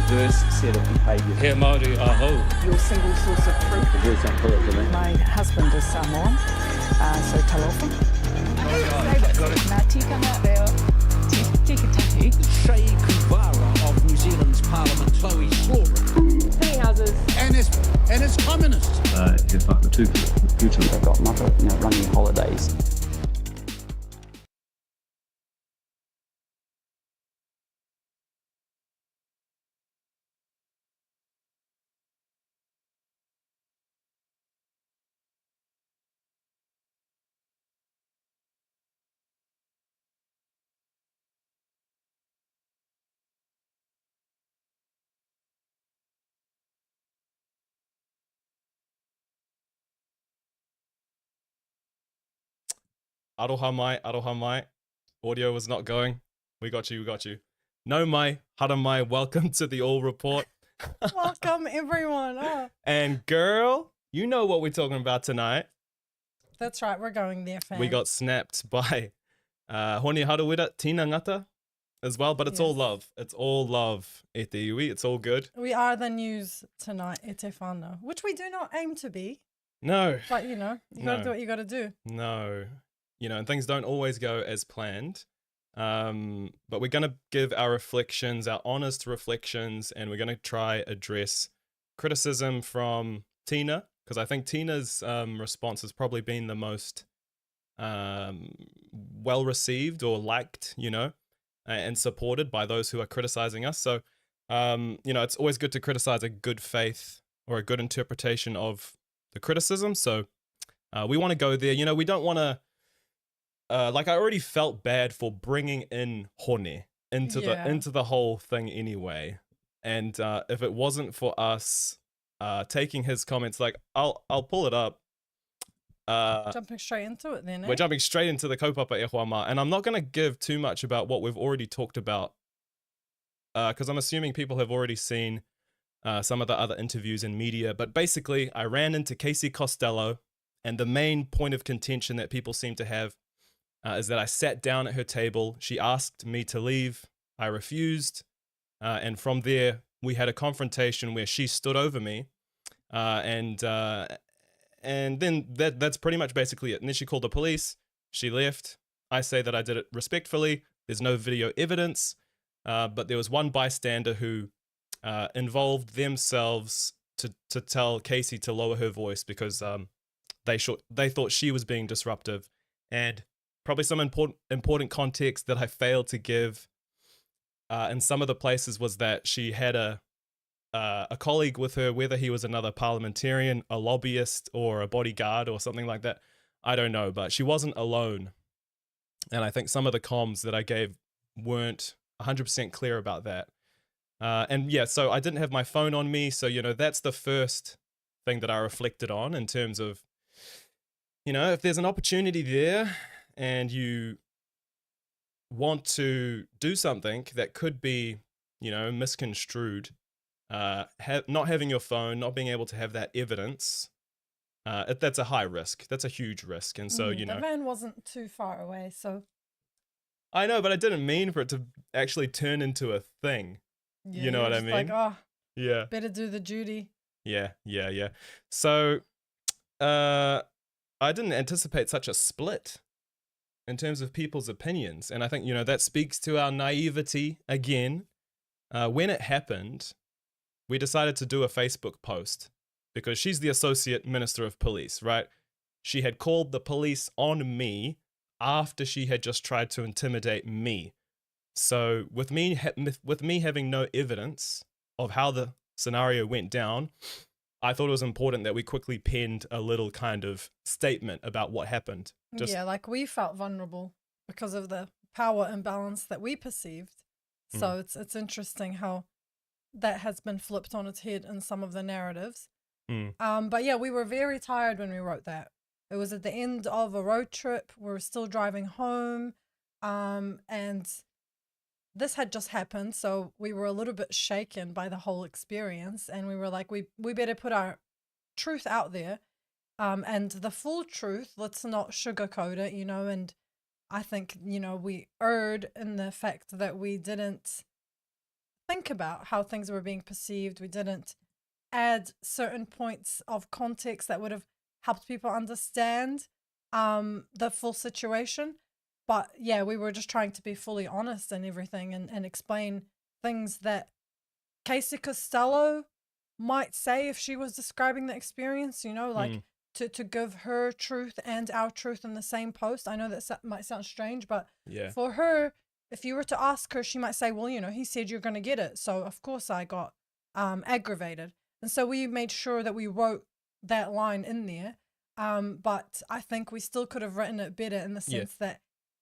diverse set of behaviours. He Māori aho. Your single source of truth. The words don't pull it to me. My husband is Samoan, so talofa. Ngā tikanga reo, tikitahi. Che Guevara of New Zealand's Parliament, Chloe Slaughter. Three houses. And it's communist. He whakatūki the future. They've got mother, running holidays. Aroha mai. Audio was not going. We got you. No mai, hara mai, welcome to the All Report. Welcome, everyone. Oh, And girl, you know what we're talking about tonight. that's right. We're going there, fam. We got snapped by Hone Harawira, Tina Ngata as well, but it's all Yes. love. It's all love, e te iwi. It's all good. We are the news tonight, e te whānau, which we do not aim to be. No, But, you gotta No. do what you gotta do. no. And things don't always go as planned. But we're going to give our reflections, our honest reflections, and we're going to try address criticism from Tina, because I think Tina's response has probably been the most well received or liked, and supported by those who are criticizing us. So, it's always good to criticize a good faith or a good interpretation of the criticism. So we want to go there. We don't want to. I already felt bad for bringing in Hone into the whole thing anyway, and if it wasn't for us taking his comments, I'll pull it up. Jumping straight into it then, eh? We're jumping straight into the kaupapa e Huama, and I'm not going to give too much about what we've already talked about, because I'm assuming people have already seen some of the other interviews in media. But basically, I ran into Casey Costello, and the main point of contention that people seem to have is that I sat down at her table. She asked me to leave. I refused. And from there, we had a confrontation where she stood over me. And then that's pretty much basically it. And then she called the police. She left. I say that I did it respectfully. There's no video evidence. But there was one bystander who involved themselves to tell Casey to lower her voice because they thought she was being disruptive. And probably some important context that I failed to give in some of the places was that she had a colleague with her, whether he was another parliamentarian, a lobbyist, or a bodyguard or something like that. I don't know, but she wasn't alone. And I think some of the comms that I gave weren't 100% clear about that. So I didn't have my phone on me. So, that's the first thing that I reflected on in terms of, if there's an opportunity there, and you want to do something that could be, misconstrued, not having your phone, not being able to have that evidence, that's a high risk. That's a huge risk. And so, The van wasn't too far away, so... I know, but I didn't mean for it to actually turn into a thing. Yeah, You know what I you're just mean? Yeah. better do the duty. Yeah. So, I didn't anticipate such a split in terms of people's opinions. And I think, that speaks to our naivety again. When it happened, we decided to do a Facebook post because she's the Associate Minister of Police, right? She had called the police on me after she had just tried to intimidate me. So with me having no evidence of how the scenario went down, I thought it was important that we quickly penned a little kind of statement about what happened. We felt vulnerable because of the power imbalance that we perceived. So it's interesting how that has been flipped on its head in some of the narratives. But yeah, we were very tired when we wrote that. It was at the end of a road trip. We were still driving home. And this had just happened. So we were a little bit shaken by the whole experience. And we were like, we better put our truth out there. And the full truth, let's not sugarcoat it, and I think, we erred in the fact that we didn't think about how things were being perceived. We didn't add certain points of context that would have helped people understand the full situation. But yeah, we were just trying to be fully honest and everything, and explain things that Casey Costello might say if she was describing the experience, you know, like to give her truth and our truth in the same post. I know that might sound strange, but Yeah. for her, if you were to ask her, she might say, well, you know, he said you're going to get it. So of course I got aggravated. And so we made sure that we wrote that line in there. But I think we still could have written it better in the sense that,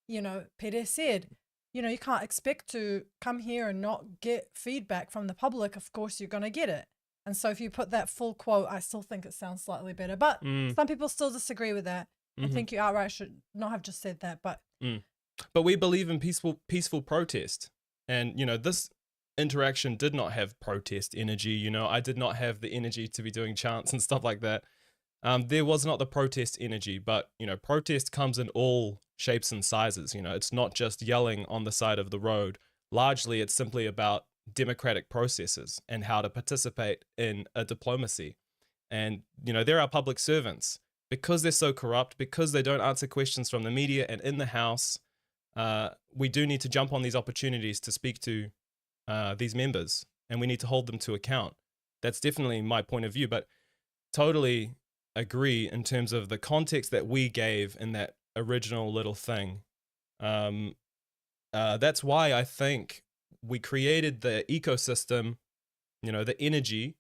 you know, Pere said, you know, you can't expect to come here and not get feedback from the public. Of course, you're going to get it. And so if you put that full quote, I still think it sounds slightly better. But some people still disagree with that. I think you outright should not have just said that. But But we believe in peaceful protest. And, you know, this interaction did not have protest energy. You know, I did not have the energy to be doing chants and stuff like that. There was not the protest energy, but, you know, protest comes in all shapes and sizes. You know, it's not just yelling on the side of the road. Largely, it's simply about democratic processes and how to participate in a diplomacy. And, you know, there are public servants, because they're so corrupt, because they don't answer questions from the media and in the House, we do need to jump on these opportunities to speak to these members, and we need to hold them to account. That's definitely my point of view, but totally agree in terms of the context that we gave in that original little thing. That's why I think we created the ecosystem, you know, the energy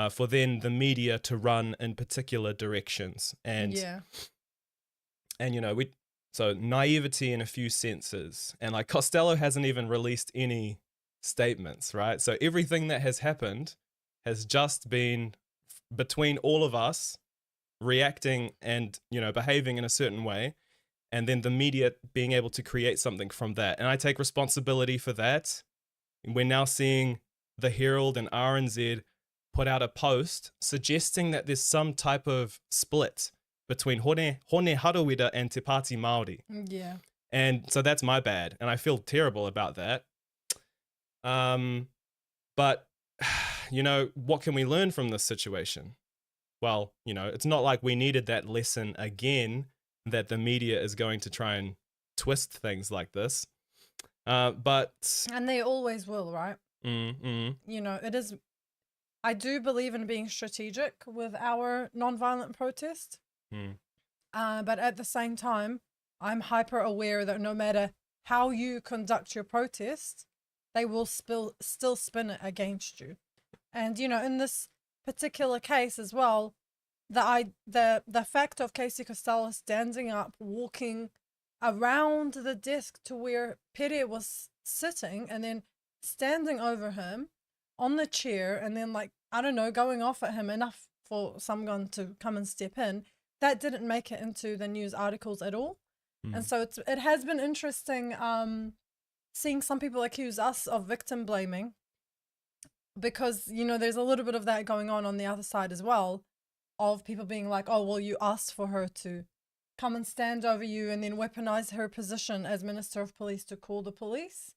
for then the media to run in particular directions. And you know, so naivety in a few senses, and like Costello hasn't even released any statements, right? So everything that has happened has just been between all of us reacting and, you know, behaving in a certain way, and then the media being able to create something from that. And I take responsibility for that. We're now seeing the Herald and RNZ put out a post suggesting that there's some type of split between Hone Harawira and Te Pāti Māori. yeah. And so that's my bad, and I feel terrible about that. But, you know, what can we learn from this situation? Well, you know, it's not like we needed that lesson again, that the media is going to try and twist things like this. But And they always will, right? You know, it is, I do believe in being strategic with our nonviolent protest. But at the same time, I'm hyper aware that no matter how you conduct your protest, they will still spin it against you. And, you know, in this particular case as well, the fact of Casey Costello standing up, walking around the desk to where Pere was sitting, and then standing over him on the chair, and then, like, I don't know, going off at him enough for someone to come and step in, that didn't make it into the news articles at all. And so it has been interesting seeing some people accuse us of victim blaming, because, you know, there's a little bit of that going on the other side as well, of people being like, oh, well, you asked for her to come and stand over you, and then weaponize her position as Minister of Police to call the police.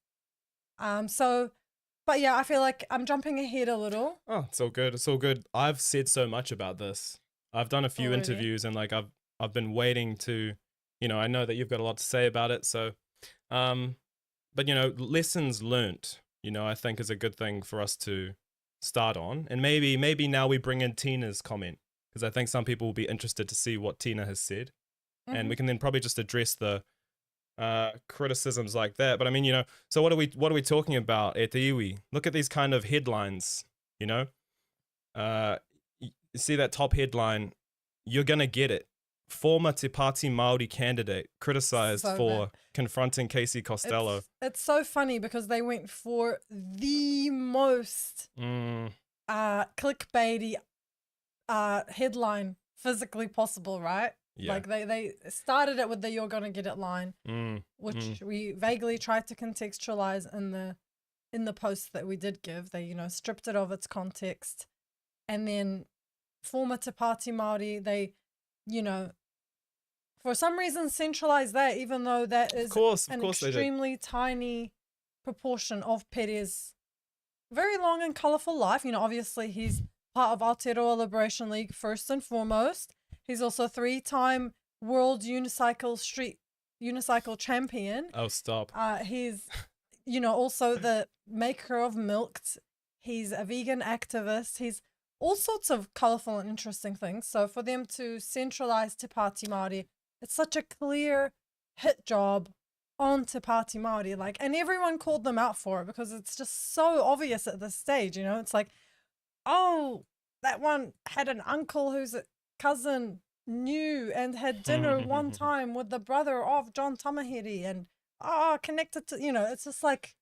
But yeah, I feel like I'm jumping ahead a little. oh, it's all good. It's all good. I've said so much about this. I've done a few Already? interviews, and like I've been waiting to, you know, I know that you've got a lot to say about it. So, but you know, lessons learnt, you know, I think is a good thing for us to start on. And maybe now we bring in Tina's comment, because I think some people will be interested to see what Tina has said. And we can then probably just address the criticisms like that. But I mean, you know, so what are we talking about at the iwi? Look at these kind of headlines, you know. You see that top headline, you're gonna get it. Former Te Pāti Māori candidate criticized So for bad. confronting Casey Costello. It's so funny because they went for the most clickbaity headline physically possible, right? Yeah. Like they started it with the "you're gonna get it" line, which we vaguely tried to contextualize in the post that we did give. They, you know, stripped it of its context, and then former Te Pāti Māori, they, you know, for some reason centralized that, even though that is Of course an they did. extremely tiny proportion of Pere's very long and colourful life. You know, obviously he's part of Aotearoa Liberation League first and foremost. He's also a 3-time world unicycle champion. Oh, stop. He's, you know, also the maker of Milked. He's a vegan activist. He's all sorts of colourful and interesting things. So for them to centralise Te Pāti Māori, it's such a clear hit job on Te Pāti Māori. Like, and everyone called them out for it because it's just so obvious at this stage, you know? It's like, oh, that one had an uncle who's a cousin, knew and had dinner one time with the brother of John Tamahere and connected to, you know, it's just like,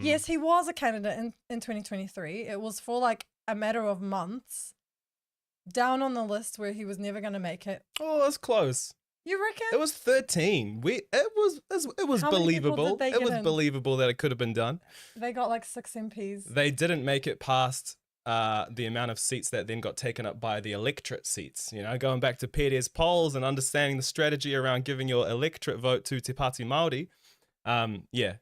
yes, he was a candidate in 2023. It was for like a matter of months down on the list where he was never going to make it. Oh, that's close. You reckon? It was 13. It was How many people believable. did they It get was in? believable that it could have been done. They got like 6 MPs. They didn't make it past the amount of seats that then got taken up by the electorate seats. You know, going back to Pere's polls and understanding the strategy around giving your electorate vote to Te Pāti Māori. Yeah,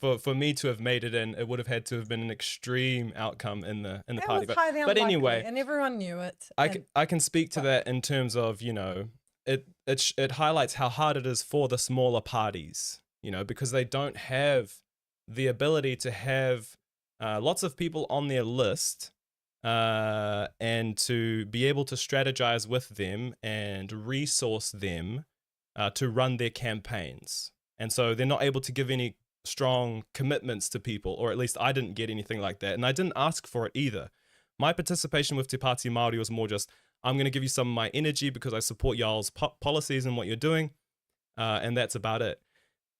for me to have made it in, it would have had to have been an extreme outcome in the It party. was highly But unlikely, anyway, and everyone knew it. I can speak to that in terms of, you know, it highlights how hard it is for the smaller parties, you know, because they don't have the ability to have lots of people on their list and to be able to strategize with them and resource them to run their campaigns. And so they're not able to give any strong commitments to people, or at least I didn't get anything like that. And I didn't ask for it either. My participation with Te Pāti Māori was more just, I'm going to give you some of my energy because I support y'all's policies and what you're doing. And that's about it.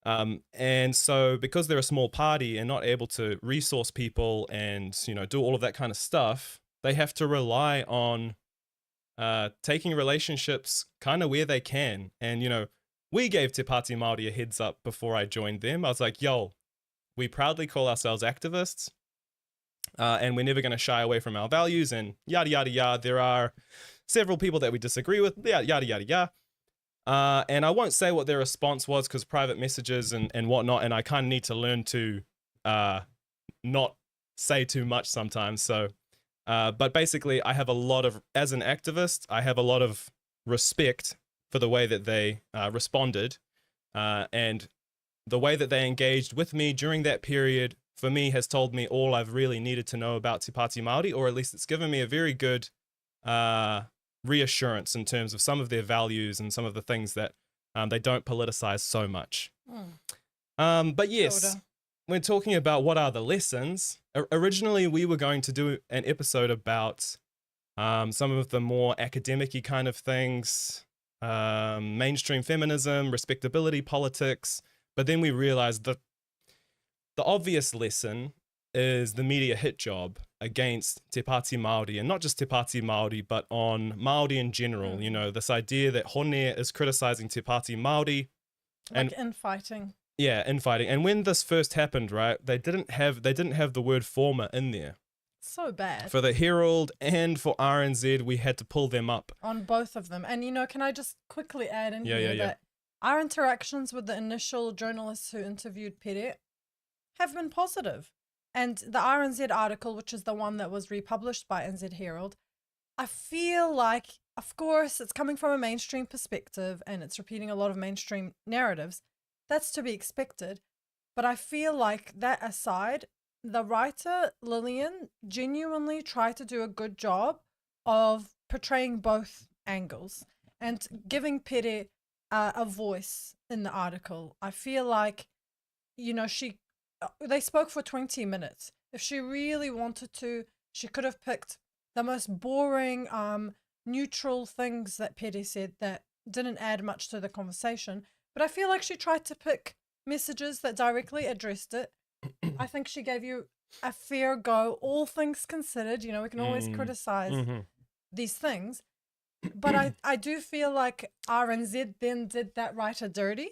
And so because they're a small party and not able to resource people and, you know, do all of that kind of stuff, they have to rely on taking relationships kind of where they can. And, you know, we gave Te Pāti Māori a heads up before I joined them. I was like, yo, we proudly call ourselves activists. And we're never going to shy away from our values and yada, yada, yada. There are several people that we disagree with, yada, yada, yada, yada. And I won't say what their response was because private messages and whatnot, and I kind of need to learn to not say too much sometimes. So, but basically, I have a lot of, as an activist, I have a lot of respect for the way that they responded. And the way that they engaged with me during that period, for me, has told me all I've really needed to know about Te Pāti Māori, or at least it's given me a very good reassurance in terms of some of their values and some of the things that they don't politicize so much. But yes, we're talking about what are the lessons. Originally, we were going to do an episode about some of the more academic-y kind of things, mainstream feminism, respectability, politics. But then we realized that the obvious lesson is the media hit job against Te Pāti Māori, and not just Te Pāti Māori, but on Māori in general. You know, this idea that Hone is criticizing Te Pāti Māori. Like infighting. Yeah, infighting. And when this first happened, right, they didn't have the word former in there. So bad. For the Herald and for RNZ, we had to pull them up. On both of them. And, you know, can I just quickly add in here that our interactions with the initial journalists who interviewed Pere have been positive. And the RNZ article, which is the one that was republished by NZ Herald, I feel like, of course, it's coming from a mainstream perspective and it's repeating a lot of mainstream narratives. That's to be expected. But I feel like, that aside, the writer, Lillian, genuinely tried to do a good job of portraying both angles and giving Pere a voice in the article. I feel like, you know, they spoke for 20 minutes. If she really wanted to, she could have picked the most boring, neutral things that Pere said that didn't add much to the conversation. But I feel like she tried to pick messages that directly addressed it. I think she gave you a fair go, all things considered. You know, we can always criticize these things. But I do feel like RNZ then did that writer dirty.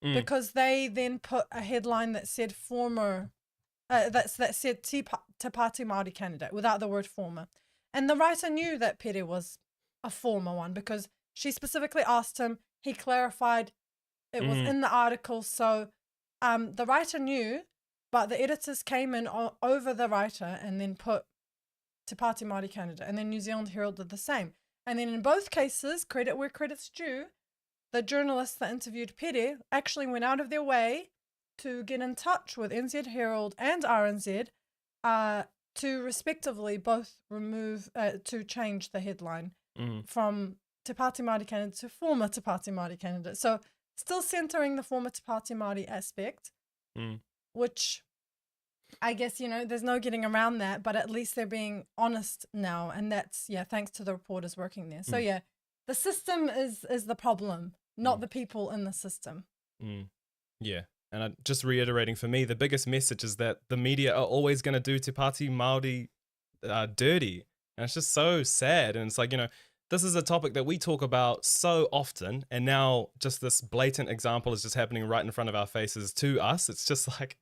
Because they then put a headline that said former, that said Te Pāti Māori candidate without the word former. And the writer knew that Pere was a former one because she specifically asked him. He clarified it was in the article. So the writer knew but the editors came in over the writer and then put Te Pāti Māori Canada, and then New Zealand Herald did the same. And then in both cases, credit where credit's due, the journalists that interviewed Pere actually went out of their way to get in touch with NZ Herald and RNZ to respectively both to change the headline from Te Pāti Māori Canada to former Te Pāti Māori Canada. So still centering the former Te Pāti Māori aspect, which I guess, you know, there's no getting around that, but at least they're being honest now. And that's, thanks to the reporters working there. So the system is the problem, not the people in the system. Yeah. And just reiterating, for me, the biggest message is that the media are always going to do Te Pāti Māori dirty. And it's just so sad. And it's like, you know, this is a topic that we talk about so often. And now just this blatant example is just happening right in front of our faces to us. It's just like,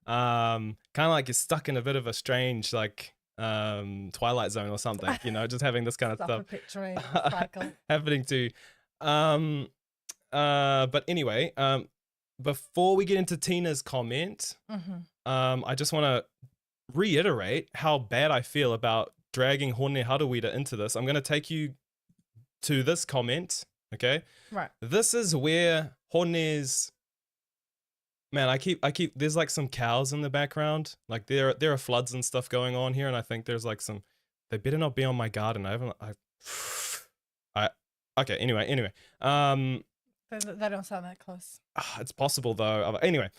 kind of like you're stuck in a bit of a strange, like, Twilight Zone or something, you know, just having this kind of stuff Picturing cycle. happening to but anyway, before we get into Tina's comment, I just want to reiterate how bad I feel about dragging Hone Harawira into this. I'm going to take you to this comment, okay? Right. This is where Hone's... Man, I keep there's like some cows in the background. Like there are floods and stuff going on here, and I think there's like some... They better not be on my garden. Okay, anyway. They don't sound that close. It's possible though. Anyway,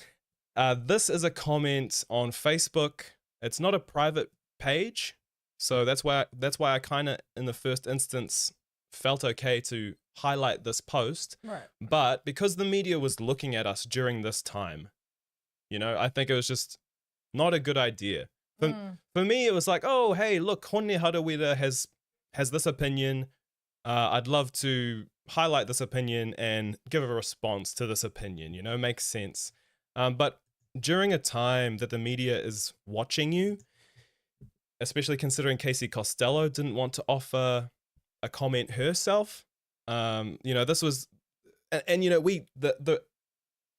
this is a comment on Facebook. It's not a private page, so that's why I kind of in the first instance felt okay to highlight this post. Right. But because the media was looking at us during this time, you know, I think it was just not a good idea. For me, it was like, oh, hey, look, Hone Harawira has this opinion. I'd love to highlight this opinion and give a response to this opinion, you know, makes sense. But during a time that the media is watching you, especially considering Casey Costello didn't want to offer a comment herself, you know, this was, and you know,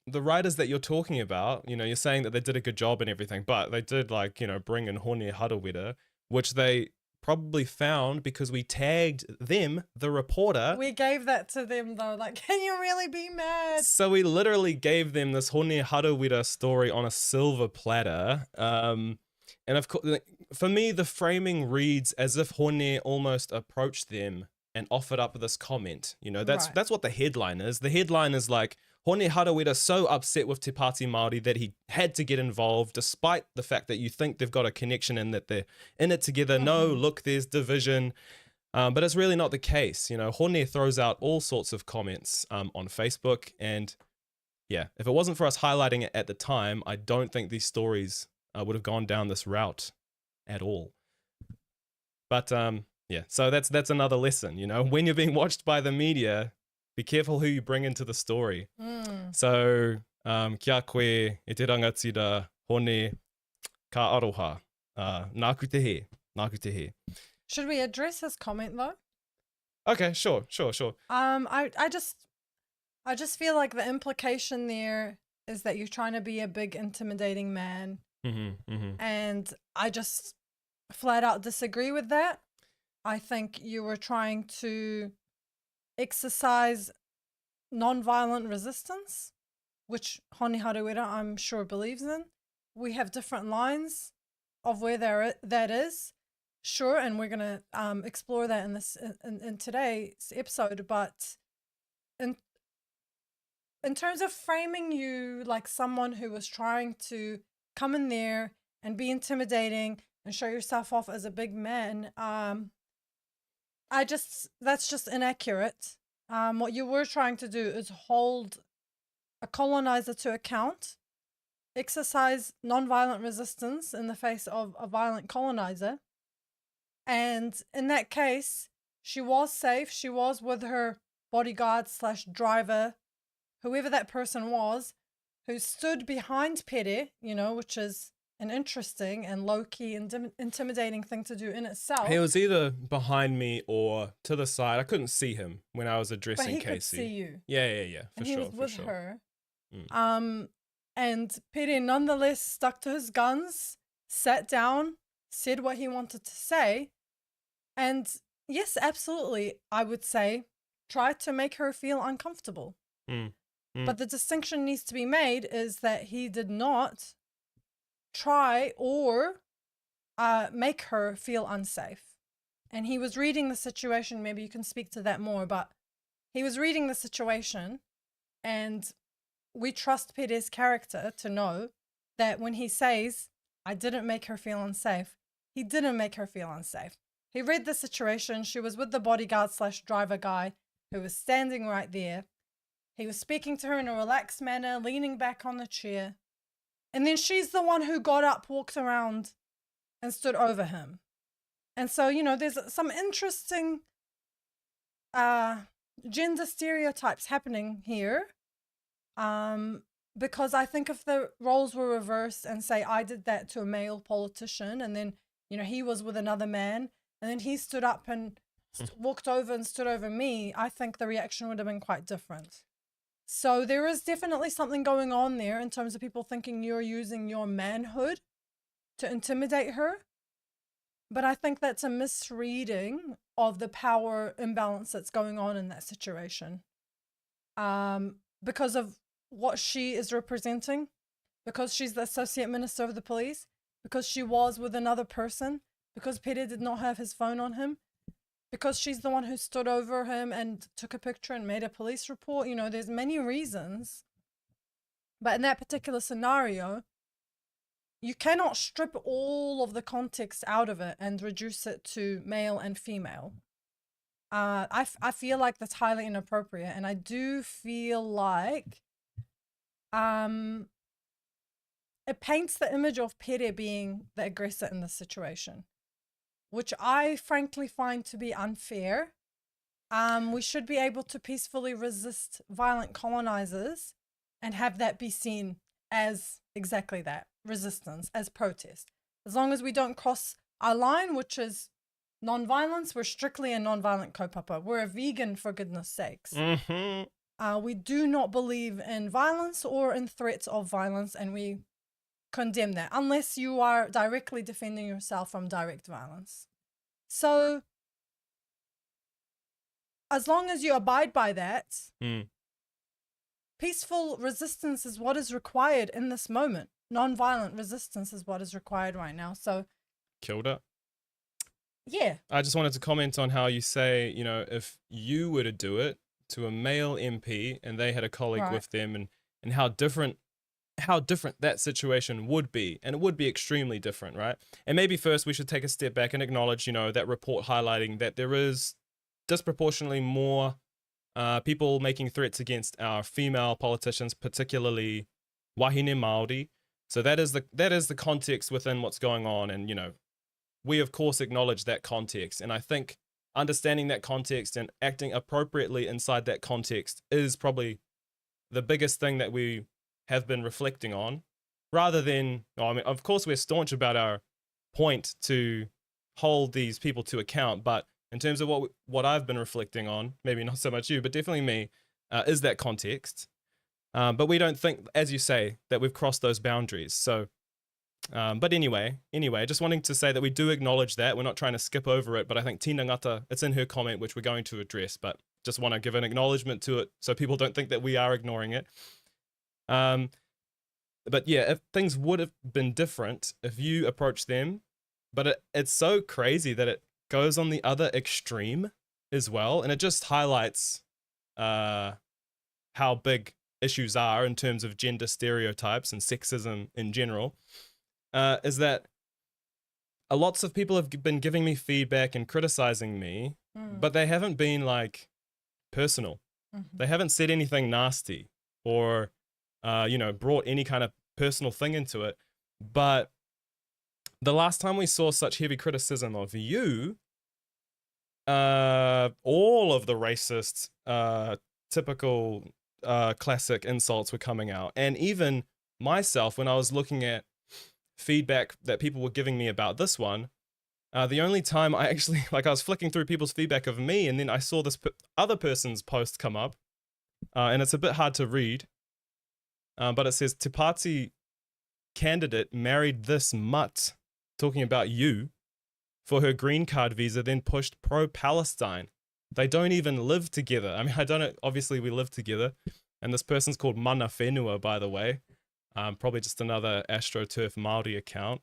the writers that you're talking about, you know, you're saying that they did a good job and everything, but they did, like, you know, bring in Hone Harawira, which they probably found because we tagged them, the reporter. We gave that to them though. Like, can you really be mad? So we literally gave them this Hone Harawira story on a silver platter. And of course, for me, the framing reads as if Hone almost approached them and offered up this comment. You know, that's what the headline is. The headline is like, Hone Harawira so upset with Te Pāti Māori that he had to get involved, despite the fact that you think they've got a connection and that they're in it together. No, look, there's division. But it's really not the case. You know, Hone throws out all sorts of comments on Facebook. And yeah, if it wasn't for us highlighting it at the time, I don't think these stories would have gone down this route at all. But yeah, so that's another lesson, you know, when you're being watched by the media, be careful who you bring into the story. So, kia koe e te rangatira Hone ka aroha. Nāku te he. Nāku te he. Should we address his comment though? Okay, sure. I just feel like the implication there is that you're trying to be a big intimidating man. And I just flat out disagree with that. I think you were trying to exercise non-violent resistance, which Hone Harawira, I'm sure, believes in. We have different lines of where that is, sure, and we're going to explore that in today's episode. But in terms of framing you like someone who was trying to come in there and be intimidating and show yourself off as a big man, that's just inaccurate. What you were trying to do is hold a colonizer to account, exercise nonviolent resistance in the face of a violent colonizer. And in that case, she was safe. She was with her bodyguard / driver, whoever that person was, who stood behind Pere, you know, which is an interesting and low-key and intimidating thing to do in itself. He was either behind me or to the side. I couldn't see him when I was addressing but he Casey. Could see you. Yeah, and he was with her. And Pere nonetheless stuck to his guns, sat down, said what he wanted to say. And yes, absolutely, I would say, tried to make her feel uncomfortable. But the distinction needs to be made is that he did not try or make her feel unsafe. And he was reading the situation. Maybe you can speak to that more, but he was reading the situation, and we trust Pere's character to know that when he says, I didn't make her feel unsafe, he didn't make her feel unsafe. He read the situation. She was with the bodyguard / driver guy who was standing right there. He was speaking to her in a relaxed manner, leaning back on the chair. And then she's the one who got up, walked around, and stood over him. And so, you know, there's some interesting gender stereotypes happening here. Because I think if the roles were reversed and say I did that to a male politician, and then, you know, he was with another man, and then he stood up and walked over and stood over me, I think the reaction would have been quite different. So there is definitely something going on there in terms of people thinking you're using your manhood to intimidate her. But I think that's a misreading of the power imbalance that's going on in that situation. Because of what she is representing, because she's the associate minister of the police, because she was with another person, because Pere did not have his phone on him, because she's the one who stood over him and took a picture and made a police report. You know, there's many reasons. But in that particular scenario, you cannot strip all of the context out of it and reduce it to male and female. I feel like that's highly inappropriate. And I do feel like it paints the image of Pere being the aggressor in this situation, which I frankly find to be unfair. We should be able to peacefully resist violent colonizers and have that be seen as exactly that, resistance, as protest. As long as we don't cross our line, which is non-violence, we're strictly a non-violent kaupapa. We're a vegan, for goodness sakes. We do not believe in violence or in threats of violence, and we condemn that unless you are directly defending yourself from direct violence. So as long as you abide by that, peaceful resistance is what is required in this moment. Non-violent resistance is what is required right now. So Killed it. Yeah. I just wanted to comment on how you say, you know, if you were to do it to a male MP and they had a colleague Right. with them, and how different that situation would be. And it would be extremely different, right? And maybe first we should take a step back and acknowledge, you know, that report highlighting that there is disproportionately more people making threats against our female politicians, particularly wahine Māori. So that is the context within what's going on. And, you know, we of course acknowledge that context. And I think understanding that context and acting appropriately inside that context is probably the biggest thing that we have been reflecting on, rather than, I mean, of course we're staunch about our point to hold these people to account, but in terms of what I've been reflecting on, maybe not so much you, but definitely me, is that context. But we don't think, as you say, that we've crossed those boundaries. So, but anyway, just wanting to say that we do acknowledge that. We're not trying to skip over it, but I think Tina Ngata, it's in her comment, which we're going to address, but just want to give an acknowledgement to it so people don't think that we are ignoring it. But yeah, if things would have been different if you approached them, but it's so crazy that it goes on the other extreme as well. And it just highlights how big issues are in terms of gender stereotypes and sexism in general, is that lots of people have been giving me feedback and criticizing me, but they haven't been like personal. They haven't said anything nasty or you know, brought any kind of personal thing into it. But the last time we saw such heavy criticism of you, all of the racist, typical, classic insults were coming out. And even myself, when I was looking at feedback that people were giving me about this one, the only time I actually, like, I was flicking through people's feedback of me, and then I saw this other person's post come up, and it's a bit hard to read. but it says, Te Pāti candidate married this mutt, talking about you, for her green card visa, then pushed pro-Palestine. They don't even live together. I mean, I don't know. Obviously, we live together. And this person's called Mana Whenua, by the way. Probably just another AstroTurf Māori account.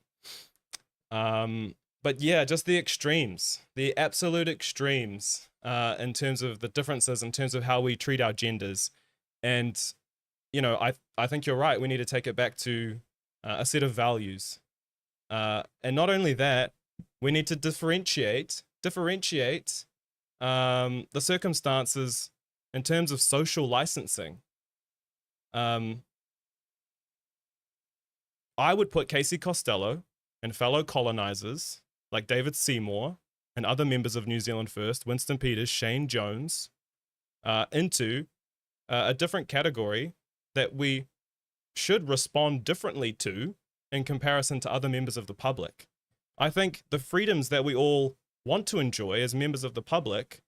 But yeah, just the extremes, the absolute extremes in terms of the differences, in terms of how we treat our genders. And, you know, I think you're right. We need to take it back to a set of values. And not only that, we need to differentiate the circumstances in terms of social licensing. I would put Casey Costello and fellow colonizers like David Seymour and other members of New Zealand First, Winston Peters, Shane Jones, into a different category that we should respond differently to in comparison to other members of the public. I think the freedoms that we all want to enjoy as members of the public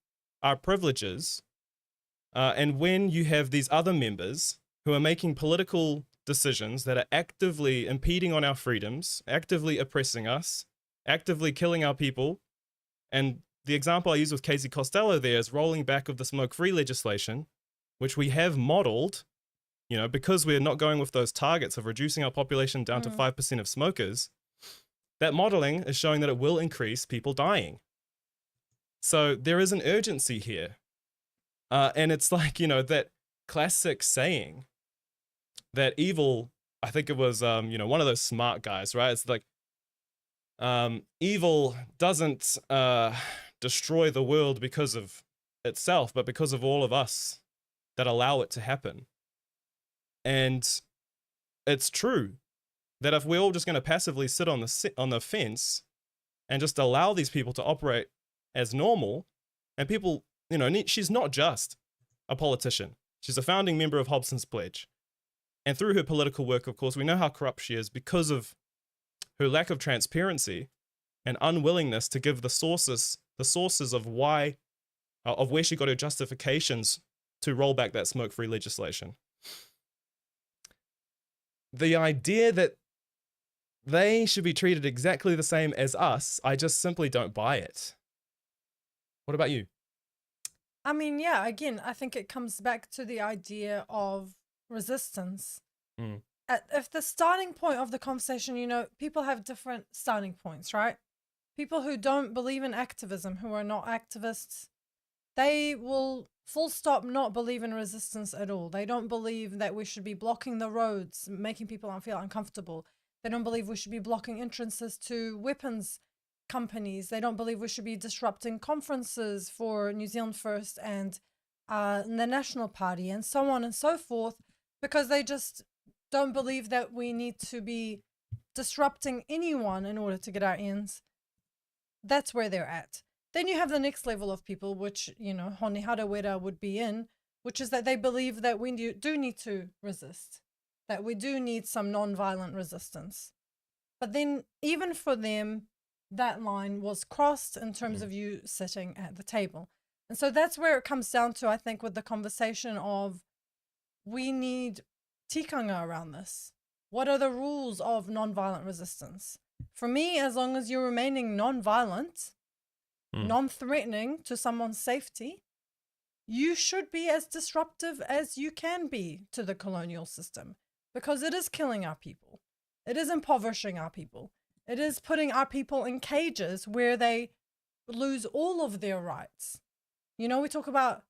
are privileges. And when you have these other members who are making political decisions that are actively impeding on our freedoms, actively oppressing us, actively killing our people, and the example I use with Casey Costello there is rolling back of the smoke-free legislation, which we have modeled, you know, because we're not going with those targets of reducing our population down to 5% of smokers. That modeling is showing that it will increase people dying. So there is an urgency here. And it's like, you know, that classic saying that evil, I think it was, you know, one of those smart guys, right? It's like, evil doesn't destroy the world because of itself, but because of all of us that allow it to happen. And it's true that if we're all just going to passively sit on the fence and just allow these people to operate as normal, and people, you know, she's not just a politician. She's a founding member of Hobson's Pledge. And through her political work, of course, we know how corrupt she is because of her lack of transparency and unwillingness to give the sources of why, of where she got her justifications to roll back that smoke-free legislation. The idea that they should be treated exactly the same as us, I just simply don't buy it. What about you? I mean, yeah, again, I think it comes back to the idea of resistance. If the starting point of the conversation, you know, people have different starting points, right? People who don't believe in activism, who are not activists, they will full stop not believe in resistance at all. They don't believe that we should be blocking the roads, making people feel uncomfortable. They don't believe we should be blocking entrances to weapons companies. They don't believe we should be disrupting conferences for New Zealand First and the National Party and so on and so forth, because they just don't believe that we need to be disrupting anyone in order to get our ends. That's where they're at. Then you have the next level of people, which, you know, Hone Harawira would be in, which is that they believe that we do need to resist, that we do need some non-violent resistance. But then even for them, that line was crossed in terms of you sitting at the table. And so that's where it comes down to, I think, with the conversation of we need tikanga around this. What are the rules of non-violent resistance? For me, as long as you're remaining non-violent, non-threatening to someone's safety, you should be as disruptive as you can be to the colonial system, because it is killing our people. It is impoverishing our people. It is putting our people in cages where they lose all of their rights. You know, we talk about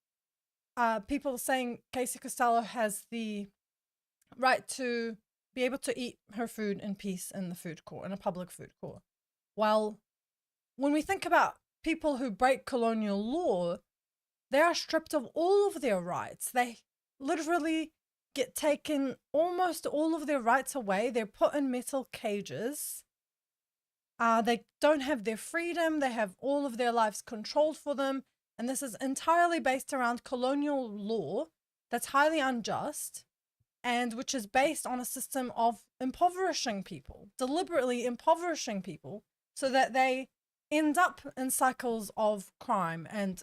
people saying Casey Costello has the right to be able to eat her food in peace in the food court, in a public food court. Well, when we think about people who break colonial law, they are stripped of all of their rights. They literally get taken almost all of their rights away. They're put in metal cages. They don't have their freedom. They have all of their lives controlled for them. And this is entirely based around colonial law that's highly unjust, and which is based on a system of impoverishing people, deliberately impoverishing people so that they end up in cycles of crime and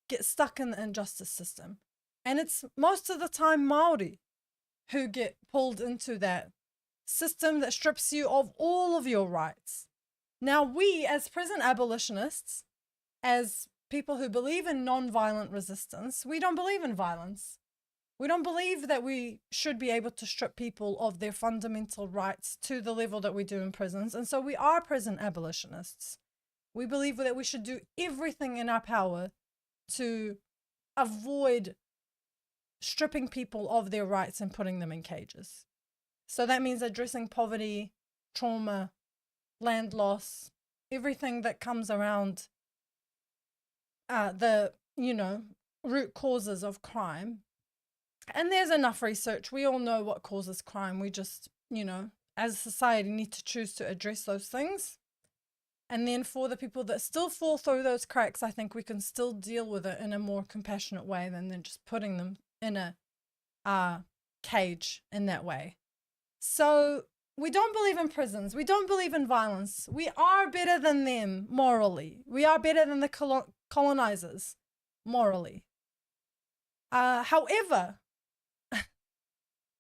get stuck in the injustice system. And it's most of the time Māori who get pulled into that system that strips you of all of your rights. Now, we as prison abolitionists, as people who believe in non-violent resistance, we don't believe in violence. We don't believe that we should be able to strip people of their fundamental rights to the level that we do in prisons. And so we are prison abolitionists. We believe that we should do everything in our power to avoid stripping people of their rights and putting them in cages. So that means addressing poverty, trauma, land loss, everything that comes around the, root causes of crime. And there's enough research. We all know what causes crime. We just, as a society need to choose to address those things. And then for the people that still fall through those cracks, I think we can still deal with it in a more compassionate way than just putting them in a cage in that way. So we don't believe in prisons. We don't believe in violence. We are better than them morally. We are better than the colonizers morally. However,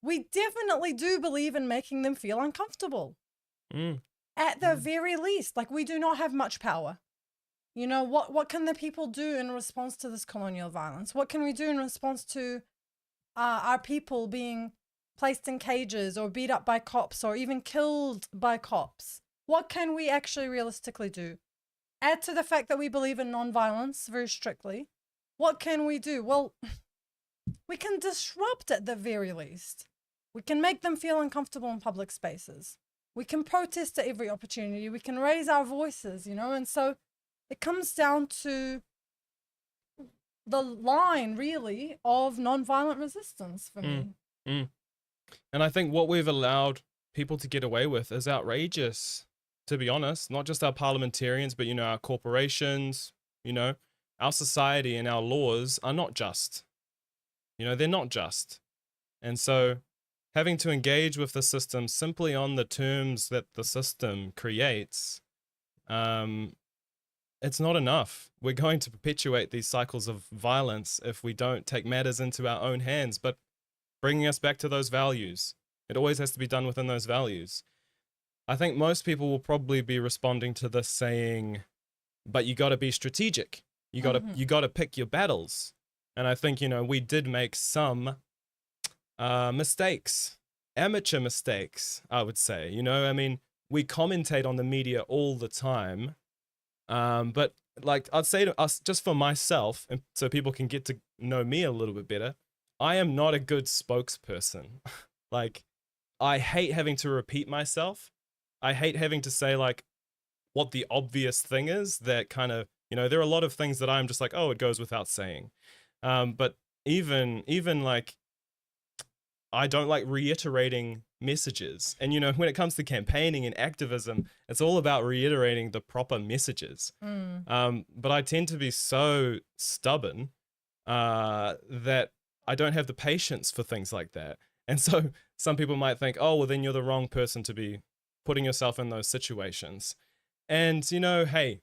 we definitely do believe in making them feel uncomfortable. At the very least, like, we do not have much power. What can the people do in response to this colonial violence? What can we do in response to our people being placed in cages or beat up by cops or even killed by cops? What can we actually realistically do? Add to the fact that we believe in non-violence very strictly. What can we do? Well, we can disrupt at the very least. We can make them feel uncomfortable in public spaces. We can protest at every opportunity. We can raise our voices, and so it comes down to the line, really, of non-violent resistance for me. And I think what we've allowed people to get away with is outrageous, to be honest. Not just our parliamentarians, but, our corporations, our society and our laws are not just. They're not just. And so having to engage with the system simply on the terms that the system creates, it's not enough. We're going to perpetuate these cycles of violence if we don't take matters into our own hands, but bringing us back to those values. It always has to be done within those values. I think most people will probably be responding to this saying, but you got to be strategic. You got to pick your battles. And I think, we did make some mistakes, amateur mistakes, I would say. We commentate on the media all the time. But like I'd say to us, just for myself, and so people can get to know me a little bit better, I am not a good spokesperson. Like, I hate having to repeat myself. I hate having to say like what the obvious thing is that kind of, there are a lot of things that I'm just like, oh, it goes without saying. But even like, I don't like reiterating messages. And, when it comes to campaigning and activism, it's all about reiterating the proper messages. But I tend to be so stubborn that I don't have the patience for things like that. And so some people might think, oh, well, then you're the wrong person to be putting yourself in those situations. And, hey,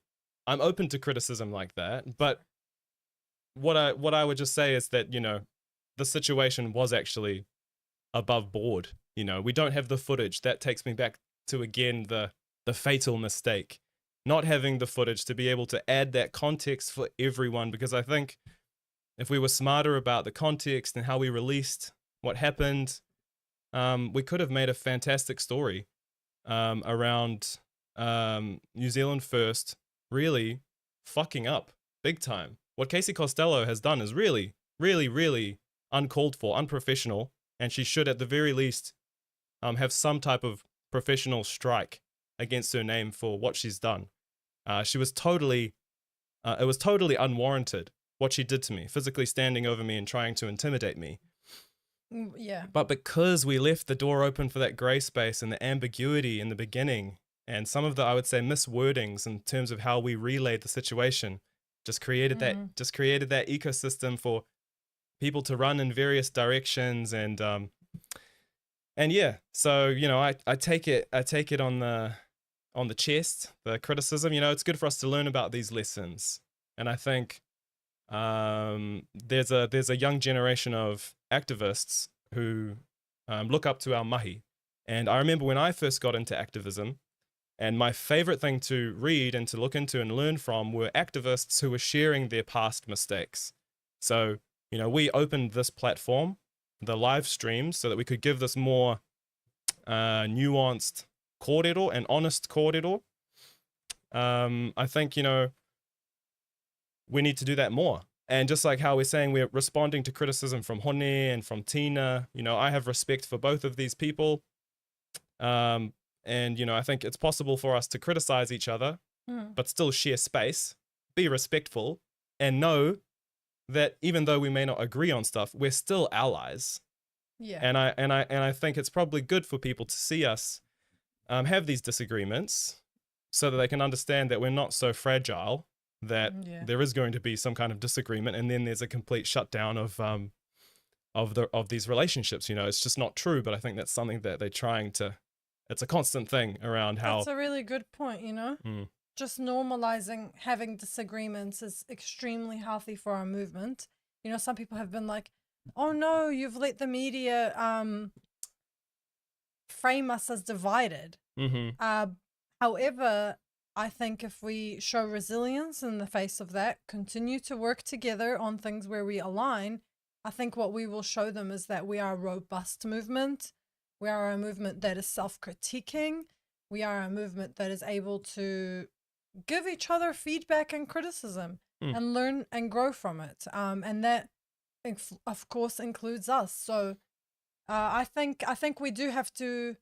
I'm open to criticism like that. But what I would just say is that, the situation was actually above board. We don't have the footage. That takes me back to, again, the fatal mistake. Not having the footage to be able to add that context for everyone, because I think if we were smarter about the context and how we released what happened, we could have made a fantastic story around New Zealand First really fucking up big time. What Casey Costello has done is really, really, really uncalled for, unprofessional, and she should at the very least have some type of professional strike against her name for what she's done. It was totally unwarranted what she did to me, physically standing over me and trying to intimidate me. Yeah. But because we left the door open for that gray space and the ambiguity in the beginning, and some of the, I would say, miswordings in terms of how we relayed the situation, just created that ecosystem for people to run in various directions. And yeah, so, I take it on the chest, the criticism. It's good for us to learn about these lessons. And I think there's a young generation of activists who look up to our mahi. And I remember when I first got into activism, and my favorite thing to read and to look into and learn from were activists who were sharing their past mistakes. So, you know, we opened this platform, the live streams, so that we could give this more nuanced kōrero and honest kōrero. I think, you know, we need to do that more. And just like how we're saying we're responding to criticism from Hone and from Tina, you know, I have respect for both of these people. And, you know, I think it's possible for us to criticize each other, but still share space, be respectful, and know that even though we may not agree on stuff, we're still allies. Yeah. And I think it's probably good for people to see us have these disagreements so that they can understand that we're not so fragile, that there is going to be some kind of disagreement, and then there's a complete shutdown of these relationships. You know, it's just not true, but I think that's something that they're trying to, it's a constant thing around how. That's a really good point, you know? Just normalizing having disagreements is extremely healthy for our movement. You know, some people have been like, oh no, you've let the media frame us as divided. However, I think if we show resilience in the face of that, continue to work together on things where we align, I think what we will show them is that we are a robust movement. We are a movement that is self-critiquing. We are a movement that is able to give each other feedback and criticism and learn and grow from it. And that, of course, includes us. So I think we do have to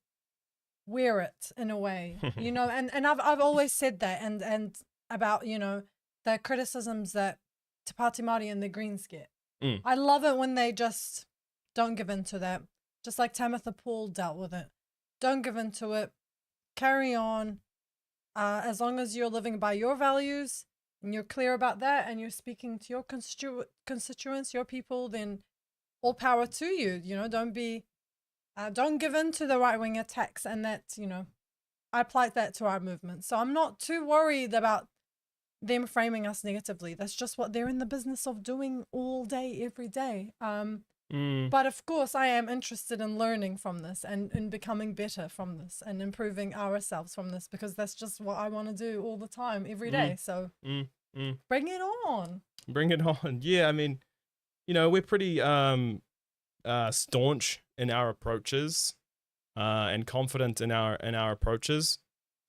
wear it in a way, you know, and I've always said that, and about, you know, the criticisms that Te Pāti Māori and the Greens get. I love it when they just don't give in to that. Just like Tamitha Paul dealt with it. Don't give in to it. Carry on. As long as you're living by your values and you're clear about that and you're speaking to your constituents, your people, then all power to you. You know, don't give in to the right-wing attacks. And that's, you know, I applied that to our movement. So I'm not too worried about them framing us negatively. That's just what they're in the business of doing all day, every day. But of course, I am interested in learning from this and in becoming better from this and improving ourselves from this, because that's just what I want to do all the time, every day. So bring it on. Bring it on. Yeah, I mean, you know, we're pretty staunch in our approaches and confident in our approaches,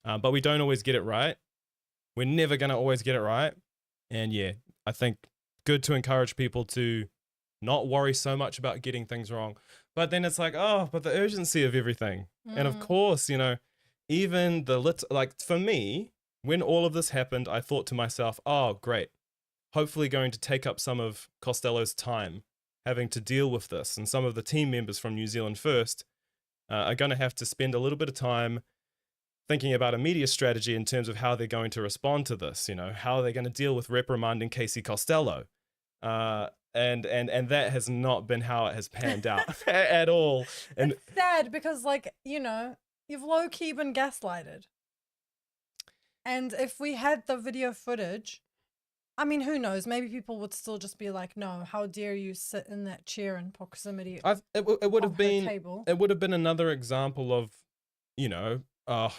but we don't always get it right. We're never going to always get it right. And yeah, I think good to encourage people to not worry so much about getting things wrong. But then it's like, oh, but the urgency of everything. And of course, you know, even like for me, when all of this happened, I thought to myself, oh, great. Hopefully going to take up some of Costello's time having to deal with this. And some of the team members from New Zealand First are going to have to spend a little bit of time thinking about a media strategy in terms of how they're going to respond to this. You know, how are they going to deal with reprimanding Casey Costello? And that has not been how it has panned out at all. And it's sad because, like, you know, you've low-key been gaslighted. And if we had the video footage, I mean, who knows? Maybe people would still just be like, no, how dare you sit in that chair in proximity it would have been table. It would have been another example of, you know,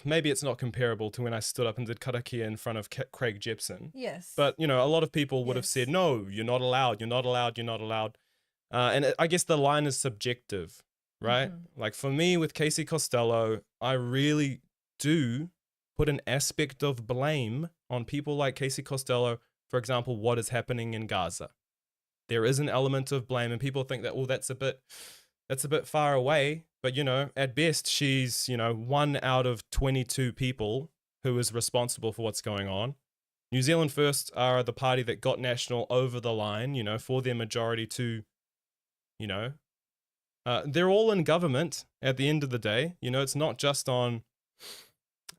maybe it's not comparable to when I stood up and did karakia in front of Craig Jepson. Yes. But, you know, a lot of people would have said, no, you're not allowed, you're not allowed, you're not allowed. And I guess the line is subjective, right? Like for me with Casey Costello, I really do put an aspect of blame on people like Casey Costello. For example, what is happening in Gaza. There is an element of blame, and people think that, well, that's a bit far away. But, you know, at best, she's, you know, 1 out of 22 people who is responsible for what's going on. New Zealand First are the party that got National over the line, you know, for their majority to, you know, they're all in government at the end of the day. You know, it's not just on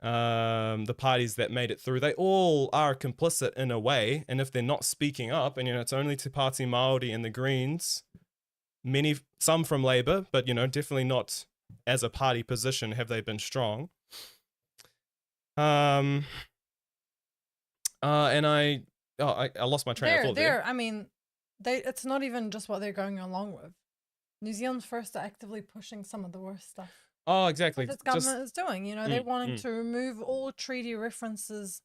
the parties that made it through. They all are complicit in a way. And if they're not speaking up, and, you know, it's only Te Pāti Māori and the Greens, some from Labour, but, you know, definitely not as a party position have they been strong. And I lost my train of thought there. I mean, it's not even just what they're going along with. New Zealand First are actively pushing some of the worst stuff Oh, exactly. this government is doing. You know, they're wanting mm. to remove all treaty references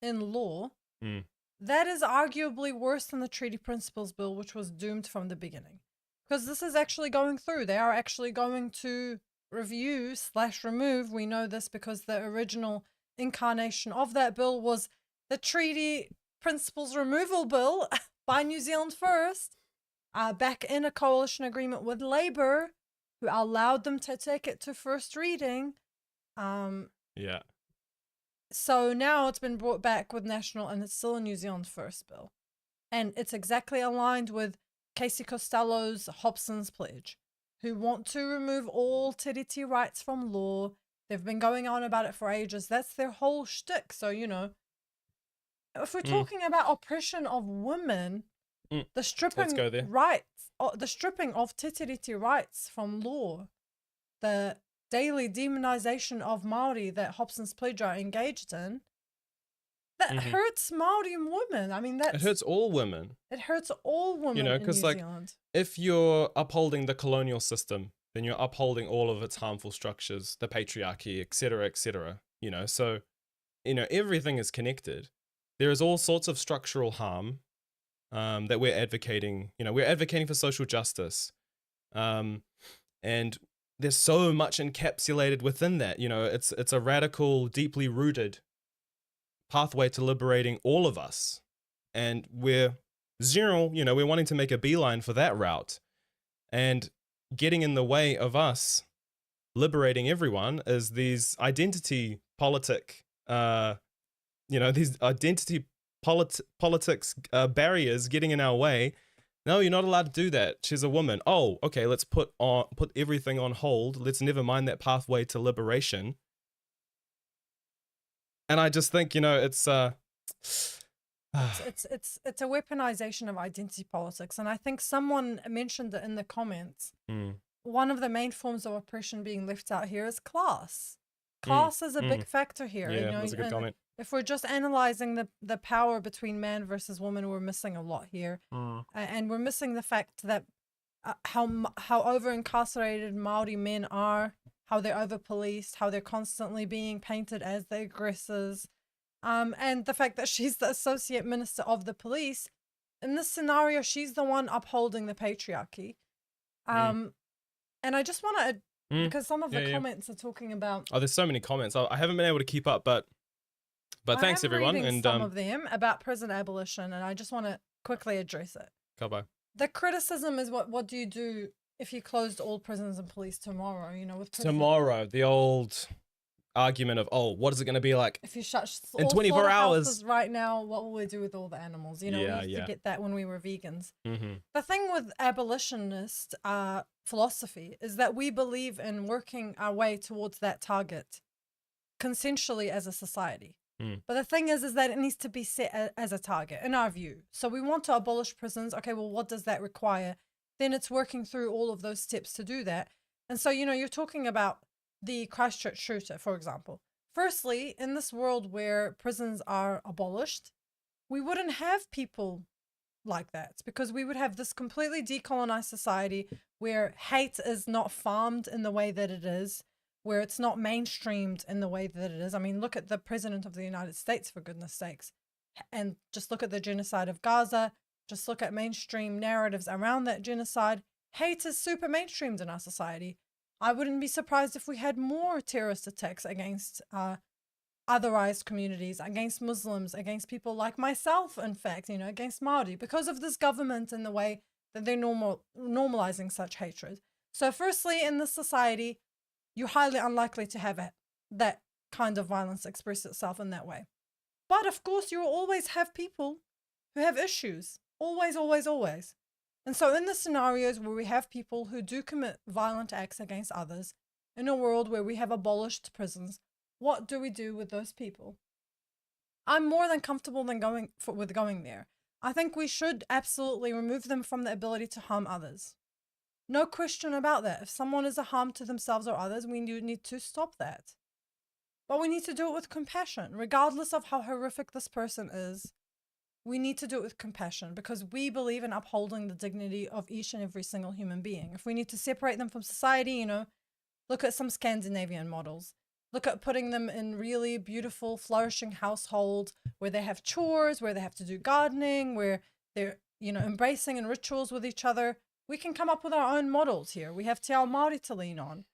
in law. Mm. That is arguably worse than the Treaty Principles Bill, which was doomed from the beginning. Because this is actually going through. They are actually going to review/remove. We know this because the original incarnation of that bill was the Treaty Principles Removal Bill by New Zealand First, back in a coalition agreement with Labour, who allowed them to take it to first reading. Yeah. So now it's been brought back with National, and it's still a New Zealand First bill. And it's exactly aligned with Casey Costello's Hobson's Pledge, who want to remove all tiriti rights from law. They've been going on about it for ages. That's their whole shtick. So, you know, if we're talking about oppression of women, the stripping rights, the stripping of te tiriti rights from law, the daily demonization of Māori that Hobson's Pledge are engaged in, that hurts Māori women. I mean, it hurts all women. It hurts all women, you know, because like, Zealand. If you're upholding the colonial system, then you're upholding all of its harmful structures, the patriarchy, etc., you know. So, you know, everything is connected. There is all sorts of structural harm that we're advocating. You know, we're advocating for social justice, and there's so much encapsulated within that. You know, it's a radical, deeply rooted pathway to liberating all of us, and we're wanting to make a beeline for that route, and getting in the way of us liberating everyone is these identity politics barriers getting in our way. No, you're not allowed to do that. She's a woman. Oh, okay, let's put everything on hold. Let's never mind that pathway to liberation. And I just think, you know, it's a weaponization of identity politics. And I think someone mentioned it in the comments. One of the main forms of oppression being left out here is class. Class is a big factor here. Yeah, you know, that's a good comment. If we're just analyzing the power between man versus woman, we're missing a lot here. And we're missing the fact that how over-incarcerated Māori men are, how they're over-policed, how they're constantly being painted as the aggressors, and the fact that she's the associate minister of the police. In this scenario, she's the one upholding the patriarchy. And I just want to, because some of the comments are talking about... Oh, there's so many comments. I haven't been able to keep up, but thanks, everyone. And some of them about prison abolition, and I just want to quickly address it. Come The criticism is what do you do if you closed all prisons and police tomorrow? You know, with tomorrow, the old argument of, oh, what is it going to be like if you shut in 24 hours right now? What will we do with all the animals? You know, we used to get that when we were vegans. The thing with abolitionist philosophy is that we believe in working our way towards that target consensually as a society. But the thing is that it needs to be set as a target in our view. So we want to abolish prisons. Okay, well, what does that require? Then it's working through all of those steps to do that. And so, you know, you're talking about the Christchurch shooter, for example. Firstly, in this world where prisons are abolished, we wouldn't have people like that, because we would have this completely decolonized society where hate is not farmed in the way that it is, where it's not mainstreamed in the way that it is. I mean, look at the President of the United States, for goodness sakes, and just look at the genocide of Gaza. Just look at mainstream narratives around that genocide. Hate is super mainstreamed in our society. I wouldn't be surprised if we had more terrorist attacks against otherized communities, against Muslims, against people like myself, in fact, you know, against Māori, because of this government and the way that they're normalizing such hatred. So firstly, in this society, you're highly unlikely to have that kind of violence express itself in that way. But of course, you will always have people who have issues. Always, always, always. And so in the scenarios where we have people who do commit violent acts against others, in a world where we have abolished prisons, what do we do with those people? I'm more than comfortable with going there. I think we should absolutely remove them from the ability to harm others. No question about that. If someone is a harm to themselves or others, we do need to stop that. But we need to do it with compassion, regardless of how horrific this person is. we need to do it with compassion, because we believe in upholding the dignity of each and every single human being. If we need to separate them from society, you know, look at some Scandinavian models. Look at putting them in really beautiful, flourishing households where they have chores, where they have to do gardening, where they're, you know, embracing in rituals with each other. We can come up with our own models here. We have Te Ao Māori to lean on.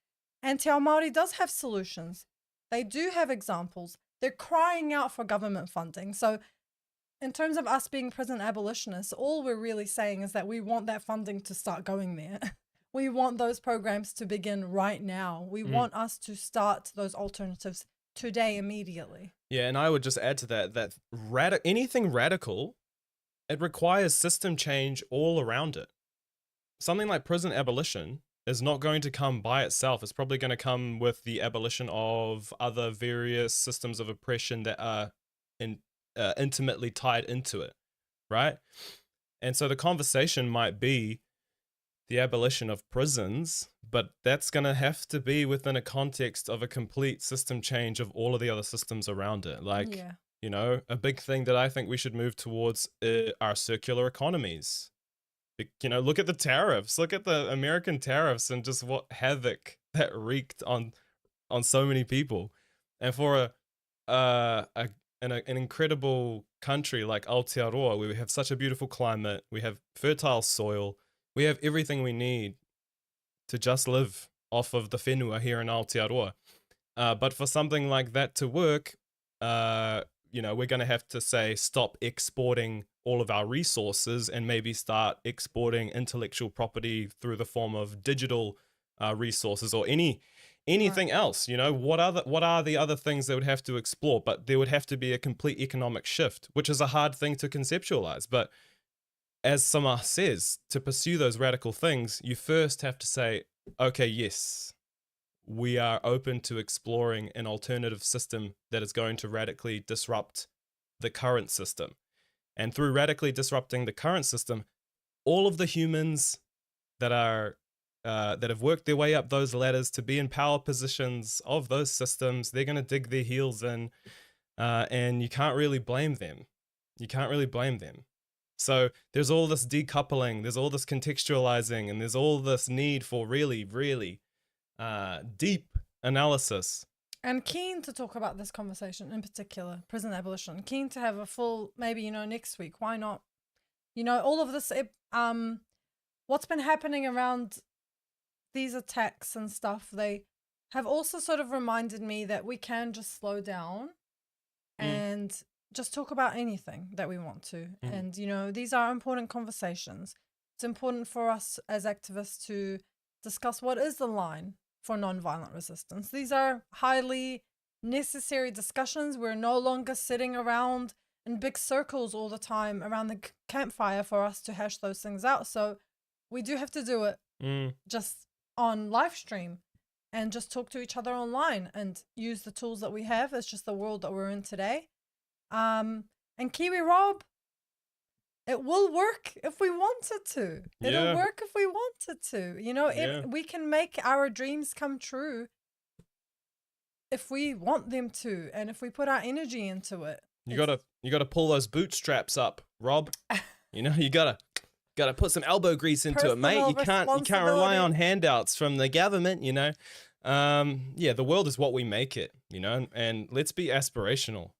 And Te Ao Māori does have solutions. They do have examples. They're crying out for government funding. So in terms of us being prison abolitionists, all we're really saying is that we want that funding to start going there. We want those programs to begin right now. We want us to start those alternatives today, immediately. Yeah, and I would just add to that anything radical, it requires system change all around it. Something like prison abolition is not going to come by itself. It's probably going to come with the abolition of other various systems of oppression that are intimately tied into it, right? And so the conversation might be the abolition of prisons, but that's going to have to be within a context of a complete system change of all of the other systems around it. Like, you know, a big thing that I think we should move towards are circular economies. You know, look at the tariffs, look at the American tariffs and just what havoc that wreaked on so many people. And for an incredible country like Aotearoa, where we have such a beautiful climate, we have fertile soil, we have everything we need to just live off of the whenua here in Aotearoa. But for something like that to work, you know, we're going to have to say stop exporting all of our resources and maybe start exporting intellectual property through the form of digital resources or anything else. You know, what are the other things they would have to explore? But there would have to be a complete economic shift, which is a hard thing to conceptualize. But as Sama says, to pursue those radical things, you first have to say, okay, yes, we are open to exploring an alternative system that is going to radically disrupt the current system. And through radically disrupting the current system, all of the humans that have worked their way up those ladders to be in power positions of those systems, they're going to dig their heels in, and you can't really blame them. You can't really blame them. So there's all this decoupling, there's all this contextualizing, and there's all this need for really, really deep analysis. And keen to talk about this conversation in particular, prison abolition. Keen to have a full, maybe, you know, next week. Why not? You know, all of this, what's been happening around these attacks and stuff, they have also sort of reminded me that we can just slow down and just talk about anything that we want to. And, you know, these are important conversations. It's important for us as activists to discuss what is the line for nonviolent resistance. These are highly necessary discussions. We're no longer sitting around in big circles all the time around the campfire for us to hash those things out. So we do have to do it just on live stream and just talk to each other online and use the tools that we have. It's just the world that we're in today. And Kiwi Rob, it will work if we wanted to. It'll work if we wanted to. You know, if we can make our dreams come true if we want them to, and if we put our energy into it. You gotta pull those bootstraps up, Rob. You know, you gotta put some elbow grease into it, mate. You can't rely on handouts from the government, you know. The world is what we make it, you know, and let's be aspirational.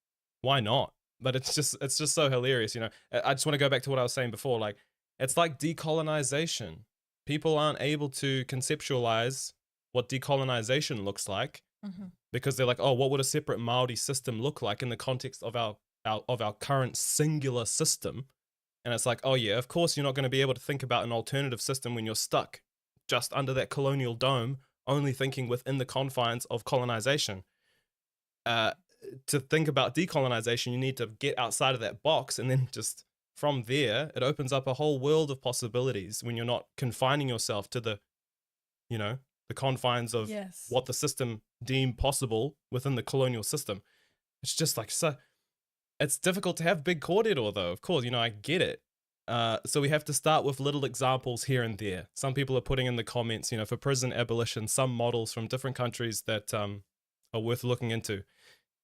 Why not? But it's just so hilarious, you know. I just want to go back to what I was saying before. Like, it's like decolonization. People aren't able to conceptualize what decolonization looks like because they're like, oh, what would a separate Māori system look like in the context of our current singular system? And it's like, oh yeah, of course you're not going to be able to think about an alternative system when you're stuck just under that colonial dome, only thinking within the confines of colonization. To think about decolonization, you need to get outside of that box, and then just from there, it opens up a whole world of possibilities when you're not confining yourself to the, you know, the confines of what the system deemed possible within the colonial system. It's just like, so it's difficult to have big kōrero though, of course, you know, I get it. So we have to start with little examples here and there. Some people are putting in the comments, you know, for prison abolition, some models from different countries that are worth looking into.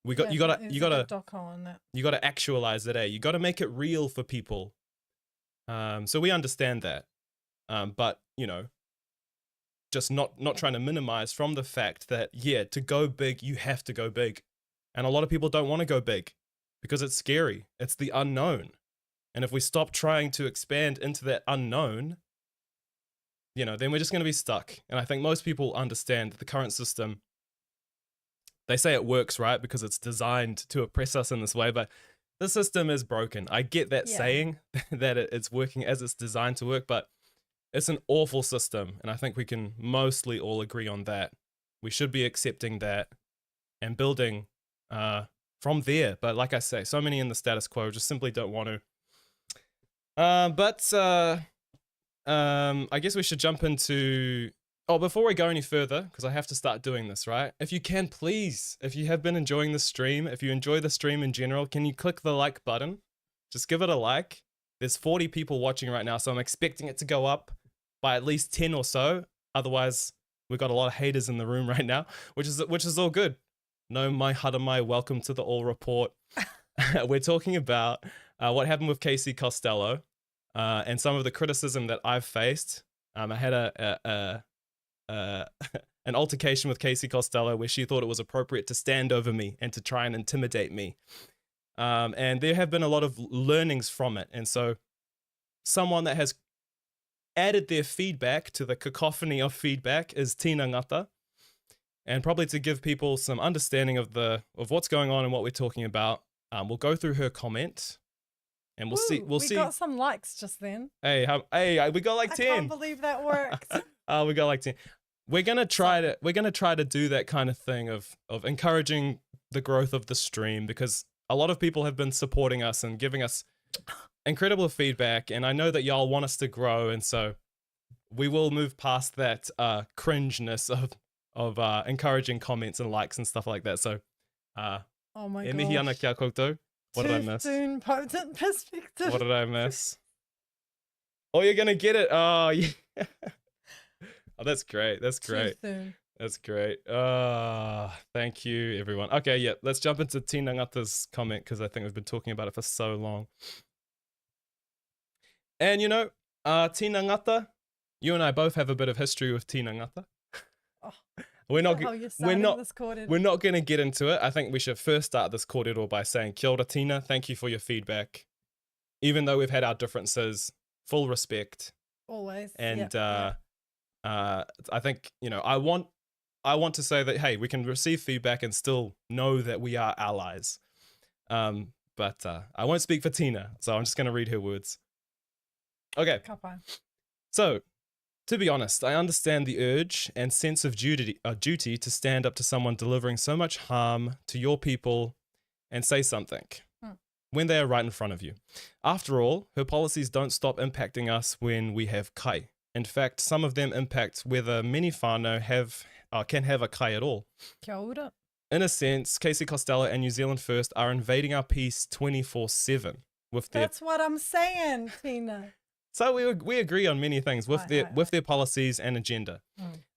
you gotta doco on that. you gotta actualize it, You gotta make it real for people. So we understand that. But just not trying to minimize from the fact that, to go big, you have to go big. And a lot of people don't want to go big because it's scary. It's the unknown. And if we stop trying to expand into that unknown, then we're just going to be stuck. And I think most people understand that the current system, they say it works, right? Because it's designed to oppress us in this way, but the system is broken. I get that saying that it's working as it's designed to work, but it's an awful system. And I think we can mostly all agree on that. We should be accepting that and building from there. But like I say, so many in the status quo just simply don't want to. I guess we should jump into... Oh, before we go any further, because I have to start doing this, right? If you can, please, if you have been enjoying the stream, if you enjoy the stream in general, can you click the like button? Just give it a like. There's 40 people watching right now, so I'm expecting it to go up by at least 10 or so. Otherwise, we've got a lot of haters in the room right now, which is all good. No, my haramai, welcome to the All Report. We're talking about what happened with Casey Costello and some of the criticism that I've faced. I had an altercation with Casey Costello where she thought it was appropriate to stand over me and to try and intimidate me. And there have been a lot of learnings from it. And so someone that has added their feedback to the cacophony of feedback is Tina Ngata. And probably to give people some understanding of what's going on and what we're talking about, we'll go through her comment and we'll see. We got some likes just then. Hey, we got like 10. I can't believe that worked. We got like 10. We're gonna try to do that kind of thing of encouraging the growth of the stream, because a lot of people have been supporting us and giving us incredible feedback, and I know that y'all want us to grow, and so we will move past that cringeness of encouraging comments and likes and stuff like that. So oh my e mihi ana kia koutou. What did I miss? Soon, potent perspective. What did I miss? Oh, you're gonna get it. Oh, yeah. Oh, that's great. That's great. Too soon. That's great. Thank you, everyone. Okay, yeah, let's jump into Tina Ngata's comment, because I think we've been talking about it for so long. And Tina Ngata, you and I both have a bit of history with Tina Ngata. Oh, we're not going to get into it. I think we should first start this kōrero by saying kia ora, Tina. Thank you for your feedback. Even though we've had our differences, full respect. Always. And I think, I want to say that, hey, we can receive feedback and still know that we are allies. But I won't speak for Tina, so I'm just going to read her words. Okay. So, to be honest, I understand the urge and sense of duty to stand up to someone delivering so much harm to your people and say something when they are right in front of you. After all, her policies don't stop impacting us when we have kai. In fact, some of them impact whether many whānau can have a kai at all. Kia ora. In a sense, Casey Costello and New Zealand First are invading our peace 24/7 with their... That's what I'm saying, Tina. So we agree on many things with their policies and agenda.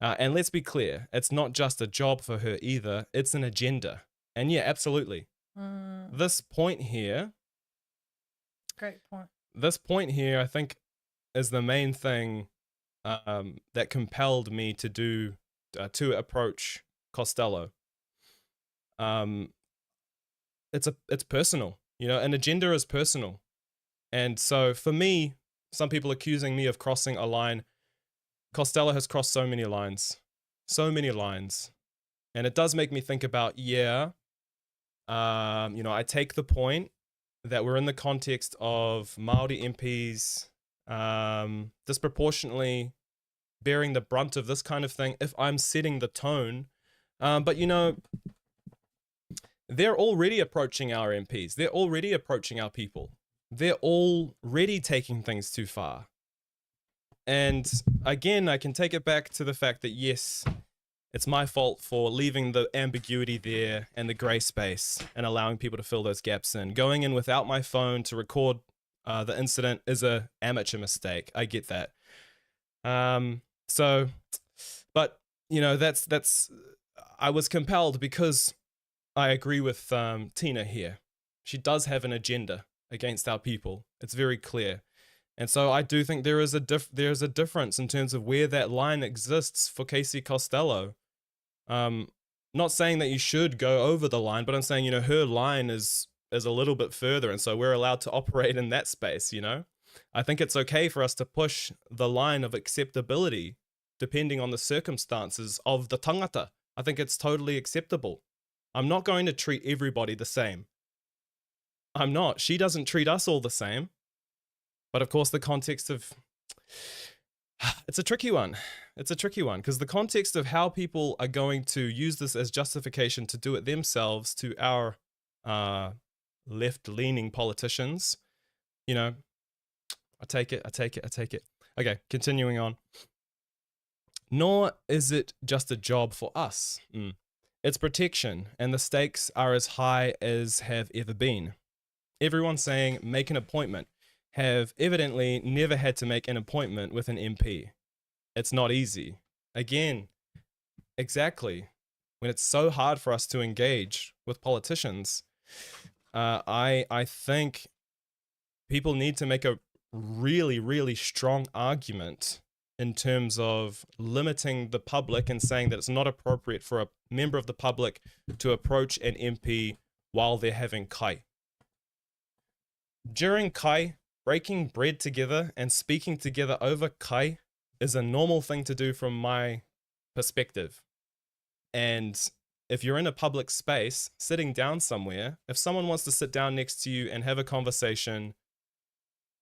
And let's be clear, it's not just a job for her either, it's an agenda. And yeah, absolutely. This point here... Great point. This point here, I think, is the main thing that compelled me to approach Costello. It's personal, an agenda is personal. And so for me, some people accusing me of crossing a line, Costello has crossed so many lines. And it does make me think about, I take the point that we're in the context of Māori MPs disproportionately bearing the brunt of this kind of thing if I'm setting the tone. But they're already approaching our MPs. They're already approaching our people. They're already taking things too far. And again, I can take it back to the fact that, yes, it's my fault for leaving the ambiguity there and the grey space and allowing people to fill those gaps in. Going in without my phone to record the incident is a amateur mistake. I get that. But that's I was compelled because I agree with Tina here. She does have an agenda against our people. It's very clear. And so I do think there is there's a difference in terms of where that line exists for Casey Costello. Not saying that you should go over the line, but I'm saying, you know, her line is a little bit further, and so we're allowed to operate in that space, you know? I think it's okay for us to push the line of acceptability depending on the circumstances of the tangata. I think it's totally acceptable. I'm not going to treat everybody the same. I'm not. She doesn't treat us all the same. But of course, the context of... It's a tricky one. It's a tricky one because the context of how people are going to use this as justification to do it themselves to our left-leaning politicians, you know, I take it. Okay, continuing on. Nor is it just a job for us. It's protection, and the stakes are as high as have ever been. Everyone saying make an appointment have evidently never had to make an appointment with an MP. It's not easy. Again, exactly. When it's so hard for us to engage with politicians, I think people need to make a really, really strong argument in terms of limiting the public and saying that it's not appropriate for a member of the public to approach an MP while they're having kai. During kai, breaking bread together and speaking together over kai is a normal thing to do from my perspective. And if you're in a public space, sitting down somewhere, if someone wants to sit down next to you and have a conversation,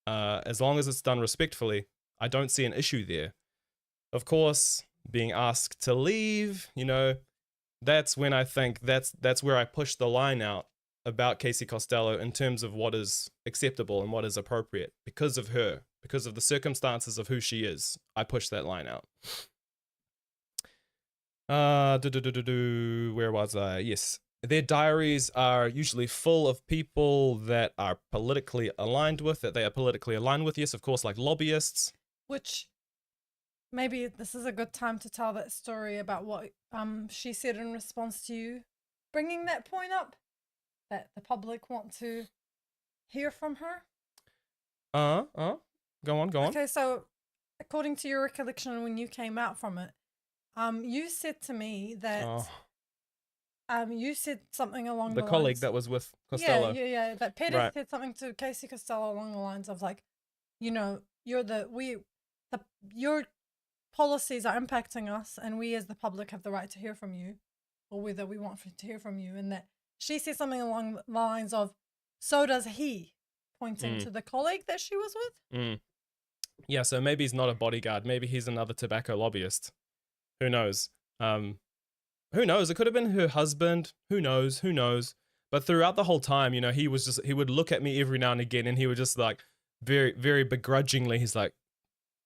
as long as it's done respectfully, I don't see an issue there. Of course, being asked to leave, you know, that's when I think that's where I push the line out about Casey Costello in terms of what is acceptable and what is appropriate. Because of her, because of the circumstances of who she is, I push that line out. Where was I? Yes. Their diaries are usually full of people that are politically aligned with, that they are politically aligned with. Yes, of course, like lobbyists. Which maybe this is a good time to tell that story about what she said in response to you bringing that point up, that the public want to hear from her. Go on. Okay, so according to your recollection when you came out from it, you said to me that you said something along the colleague lines, that was with Costello. Yeah. That Pere Right. said something to Casey Costello along the lines of like, you know, your policies are impacting us, and we as the public have the right to hear from you, or whether we want to hear from you. And that she said something along the lines of, so does he, pointing to the colleague that she was with. Yeah, so maybe he's not a bodyguard. Maybe he's another tobacco lobbyist. Who knows? Who knows? It could have been her husband. Who knows? But throughout the whole time, you know, he would look at me every now and again, and he would just like very, very begrudgingly, he's like,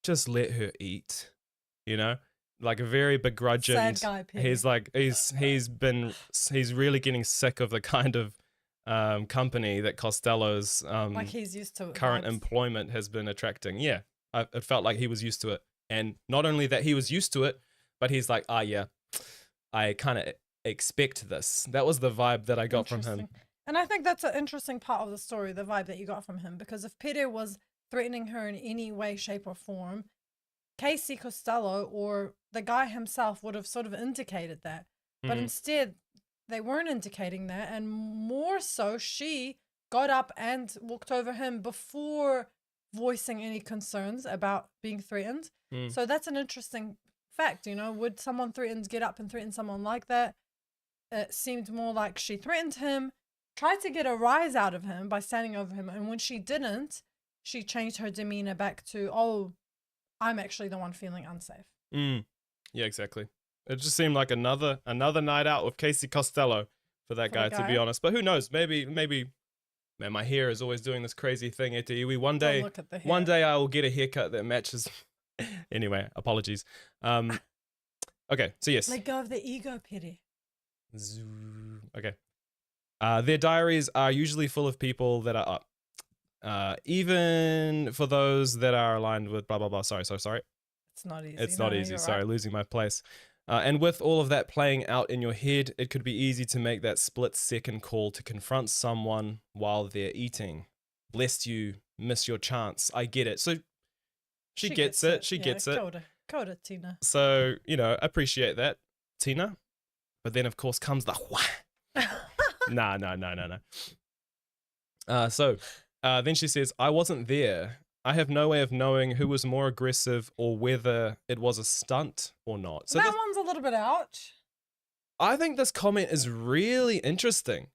just let her eat, you know, like a very begrudging. Sad guy, Pere. He's like, he's really getting sick of the kind of company that Costello's Like he's used to it. current vibes. employment has been attracting. Yeah, it felt like he was used to it. And not only that he was used to it, but he's like, yeah, I kind of expect this. That was the vibe that I got from him. And I think that's an interesting part of the story, the vibe that you got from him, because if Pere was threatening her in any way, shape or form, Casey Costello or the guy himself would have sort of indicated that. But instead, they weren't indicating that. And more so, she got up and walked over him before voicing any concerns about being threatened. So that's an interesting fact, you know. Would someone get up and threaten someone like that? It seemed more like she threatened him, tried to get a rise out of him by standing over him. And when she didn't, she changed her demeanor back to, oh, I'm actually the one feeling unsafe. Yeah, exactly. It just seemed like another night out with Casey Costello for that guy, to be honest. But who knows? Maybe, man, my hair is always doing this crazy thing. Iwi. One day, look at the hair. one day I will get a haircut that matches. Anyway, apologies. Okay, so yes. Let go of the ego, Pere. Okay. Their diaries are usually full of people that are up. Even for those that are aligned with blah, blah, blah. Sorry. It's not easy. It's not easy. You're Sorry, right. losing my place. And with all of that playing out in your head, it could be easy to make that split-second call to confront someone while they're eating, lest you miss your chance. I get it. So she gets it. She gets it. Coda, Tina. So, appreciate that, Tina. But then, of course, comes the No. Then she says, I wasn't there. I have no way of knowing who was more aggressive or whether it was a stunt or not. So that one's a little bit ouch. I think this comment is really interesting.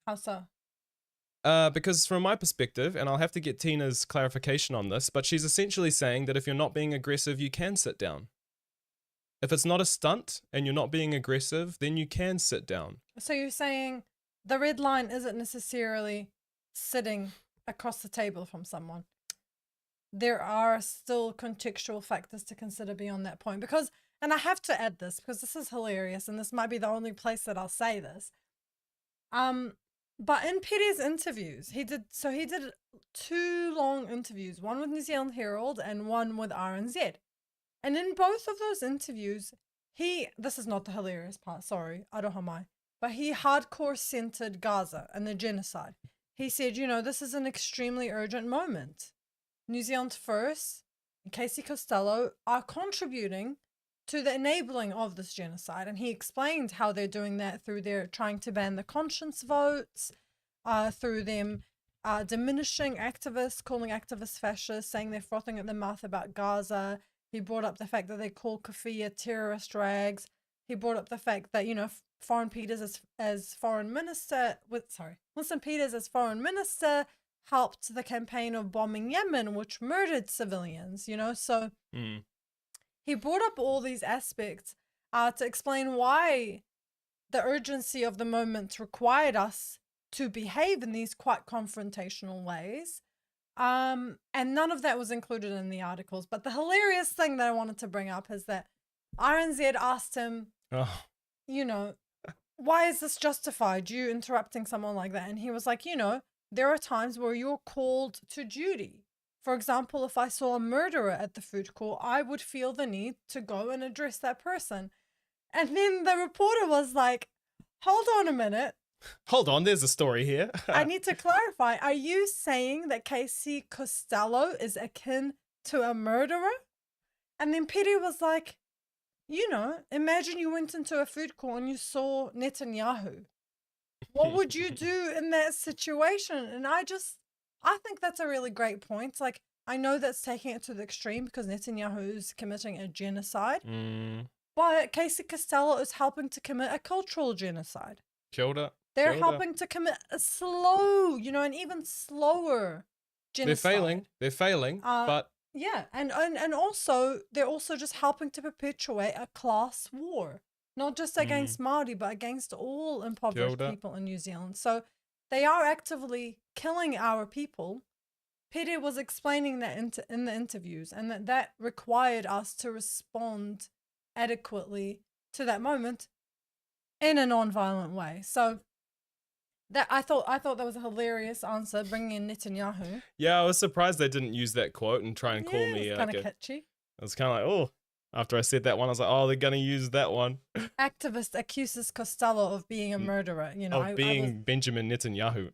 How so? Because from my perspective, and I'll have to get Tina's clarification on this, but she's essentially saying that if you're not being aggressive, you can sit down. If it's not a stunt and you're not being aggressive, then you can sit down. So you're saying the red line isn't necessarily sitting across the table from someone. There are still contextual factors to consider beyond that point. Because, and I have to add this because this is hilarious and this might be the only place that I'll say this. But in Pere's interviews, he did 2 long interviews, one with New Zealand Herald and one with RNZ. And in both of those interviews, this is not the hilarious part, sorry, Aotearoa, but he hardcore centered Gaza and the genocide. He said, this is an extremely urgent moment. nzfirst and Casey Costello are contributing to the enabling of this genocide. And he explained how they're doing that through their trying to ban the conscience votes, through them diminishing activists, calling activists fascists, saying they're frothing at the mouth about Gaza. He brought up the fact that they call kafia terrorist rags. He brought up the fact that, Foreign Peters as foreign minister, Winston Peters as foreign minister helped the campaign of bombing Yemen, which murdered civilians, so he brought up all these aspects to explain why the urgency of the moment required us to behave in these quite confrontational ways. And none of that was included in the articles. But the hilarious thing that I wanted to bring up is that RNZ asked him, why is this justified, you interrupting someone like that? And he was like, there are times where you're called to duty. For example, if I saw a murderer at the food court, I would feel the need to go and address that person. And then the reporter was like, hold on a minute. Hold on, there's a story here. I need to clarify. Are you saying that Casey Costello is akin to a murderer? And then Pere was like, imagine you went into a food court and you saw Netanyahu. What would you do in that situation? And I think that's a really great point. Like, I know that's taking it to the extreme because Netanyahu is committing a genocide. But Casey Costello is helping to commit a cultural genocide. They're helping to commit a slow, and even slower genocide. They're failing, but... Yeah, and also, they're also just helping to perpetuate a class war. Not just against Māori, but against all impoverished people in New Zealand. So they are actively killing our people. Pere was explaining that in the interviews, and that required us to respond adequately to that moment in a non-violent way. So that I thought that was a hilarious answer, bringing in Netanyahu. Yeah, I was surprised they didn't use that quote and try and call me. It's kind of catchy. I was kind of like, oh. After I said that one, I was like, oh, they're going to use that one. Activist accuses Costello of being a murderer. Benjamin Netanyahu.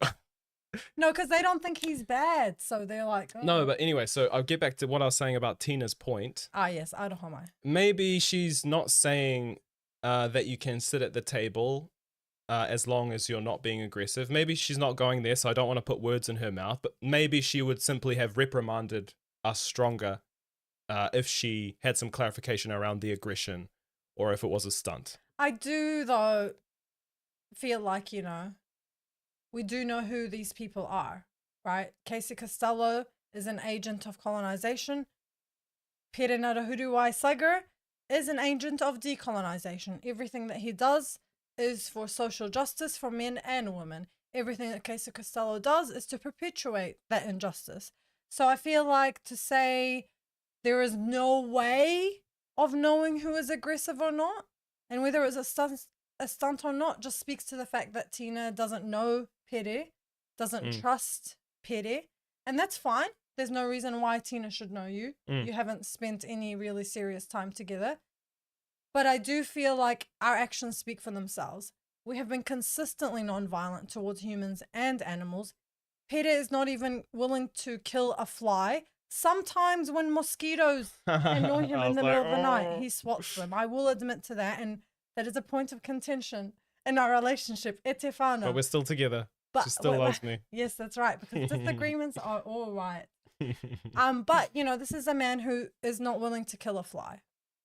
No, because they don't think he's bad. So they're like, oh. No, but anyway, so I'll get back to what I was saying about Tina's point. Yes, Aotearoa. Maybe she's not saying that you can sit at the table as long as you're not being aggressive. Maybe she's not going there, so I don't want to put words in her mouth. But maybe she would simply have reprimanded us stronger if she had some clarification around the aggression or if it was a stunt. I do, though, feel like, we do know who these people are, right? Casey Costello is an agent of colonization. Pere Ngata is an agent of decolonization. Everything that he does is for social justice for men and women. Everything that Casey Costello does is to perpetuate that injustice. So I feel like to say there is no way of knowing who is aggressive or not, and whether it's a stunt or not, just speaks to the fact that Tina doesn't know Pere, doesn't trust Pere, and that's fine. There's no reason why Tina should know you. You haven't spent any really serious time together. But I do feel like our actions speak for themselves. We have been consistently non-violent towards humans and animals. Pere is not even willing to kill a fly. Sometimes when mosquitoes annoy him I in was the like, middle of the night, "Oh." he swats them. I will admit to that, and that is a point of contention in our relationship. E te whānau. But we're still together. But She still loves me. Yes, that's right, because disagreements are all right. But you know, this is a man who is not willing to kill a fly.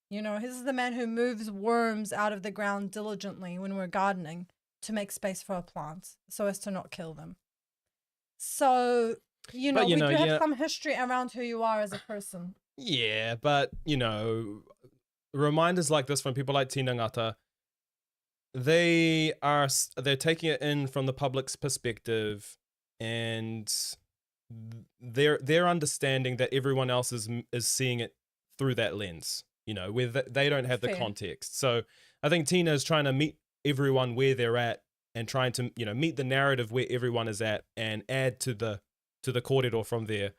You know, this is the man who moves worms out of the ground diligently when we're gardening to make space for our plants, so as to not kill them. So, you know, But, you we know, do have yeah. some history around who you are as a person. Yeah, but, you know, reminders like this from people like Tina Ngata, they're taking it in from the public's perspective, and they're understanding that everyone else is seeing it through that lens, you know, where they don't have the Fair. context. So I think Tina is trying to meet everyone where they're at and trying to, you know, meet the narrative where everyone is at and add to the corridor from there.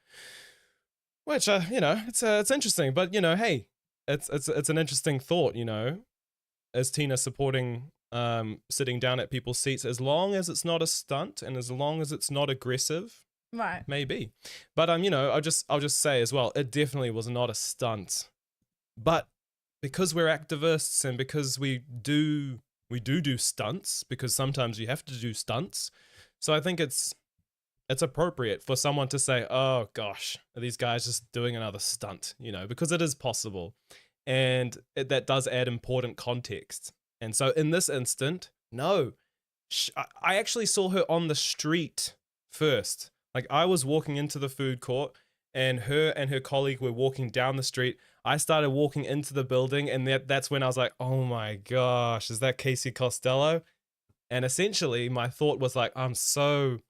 Which, you know, it's interesting, but, you know, hey, it's an interesting thought, you know, is Tina supporting sitting down at people's seats, as long as it's not a stunt and as long as it's not aggressive, Right. maybe. But you know, I'll just say as well, it definitely was not a stunt. But because we're activists and because we do stunts, because sometimes you have to do stunts, so I think it's appropriate for someone to say, oh gosh, are these guys just doing another stunt, you know, because it is possible. And that does add important context. And so in this instant, no, I actually saw her on the street first. Like, I was walking into the food court and her colleague were walking down the street. I started walking into the building, and that's when I was like, oh my gosh, is that Casey Costello? And essentially my thought was like, I'm so...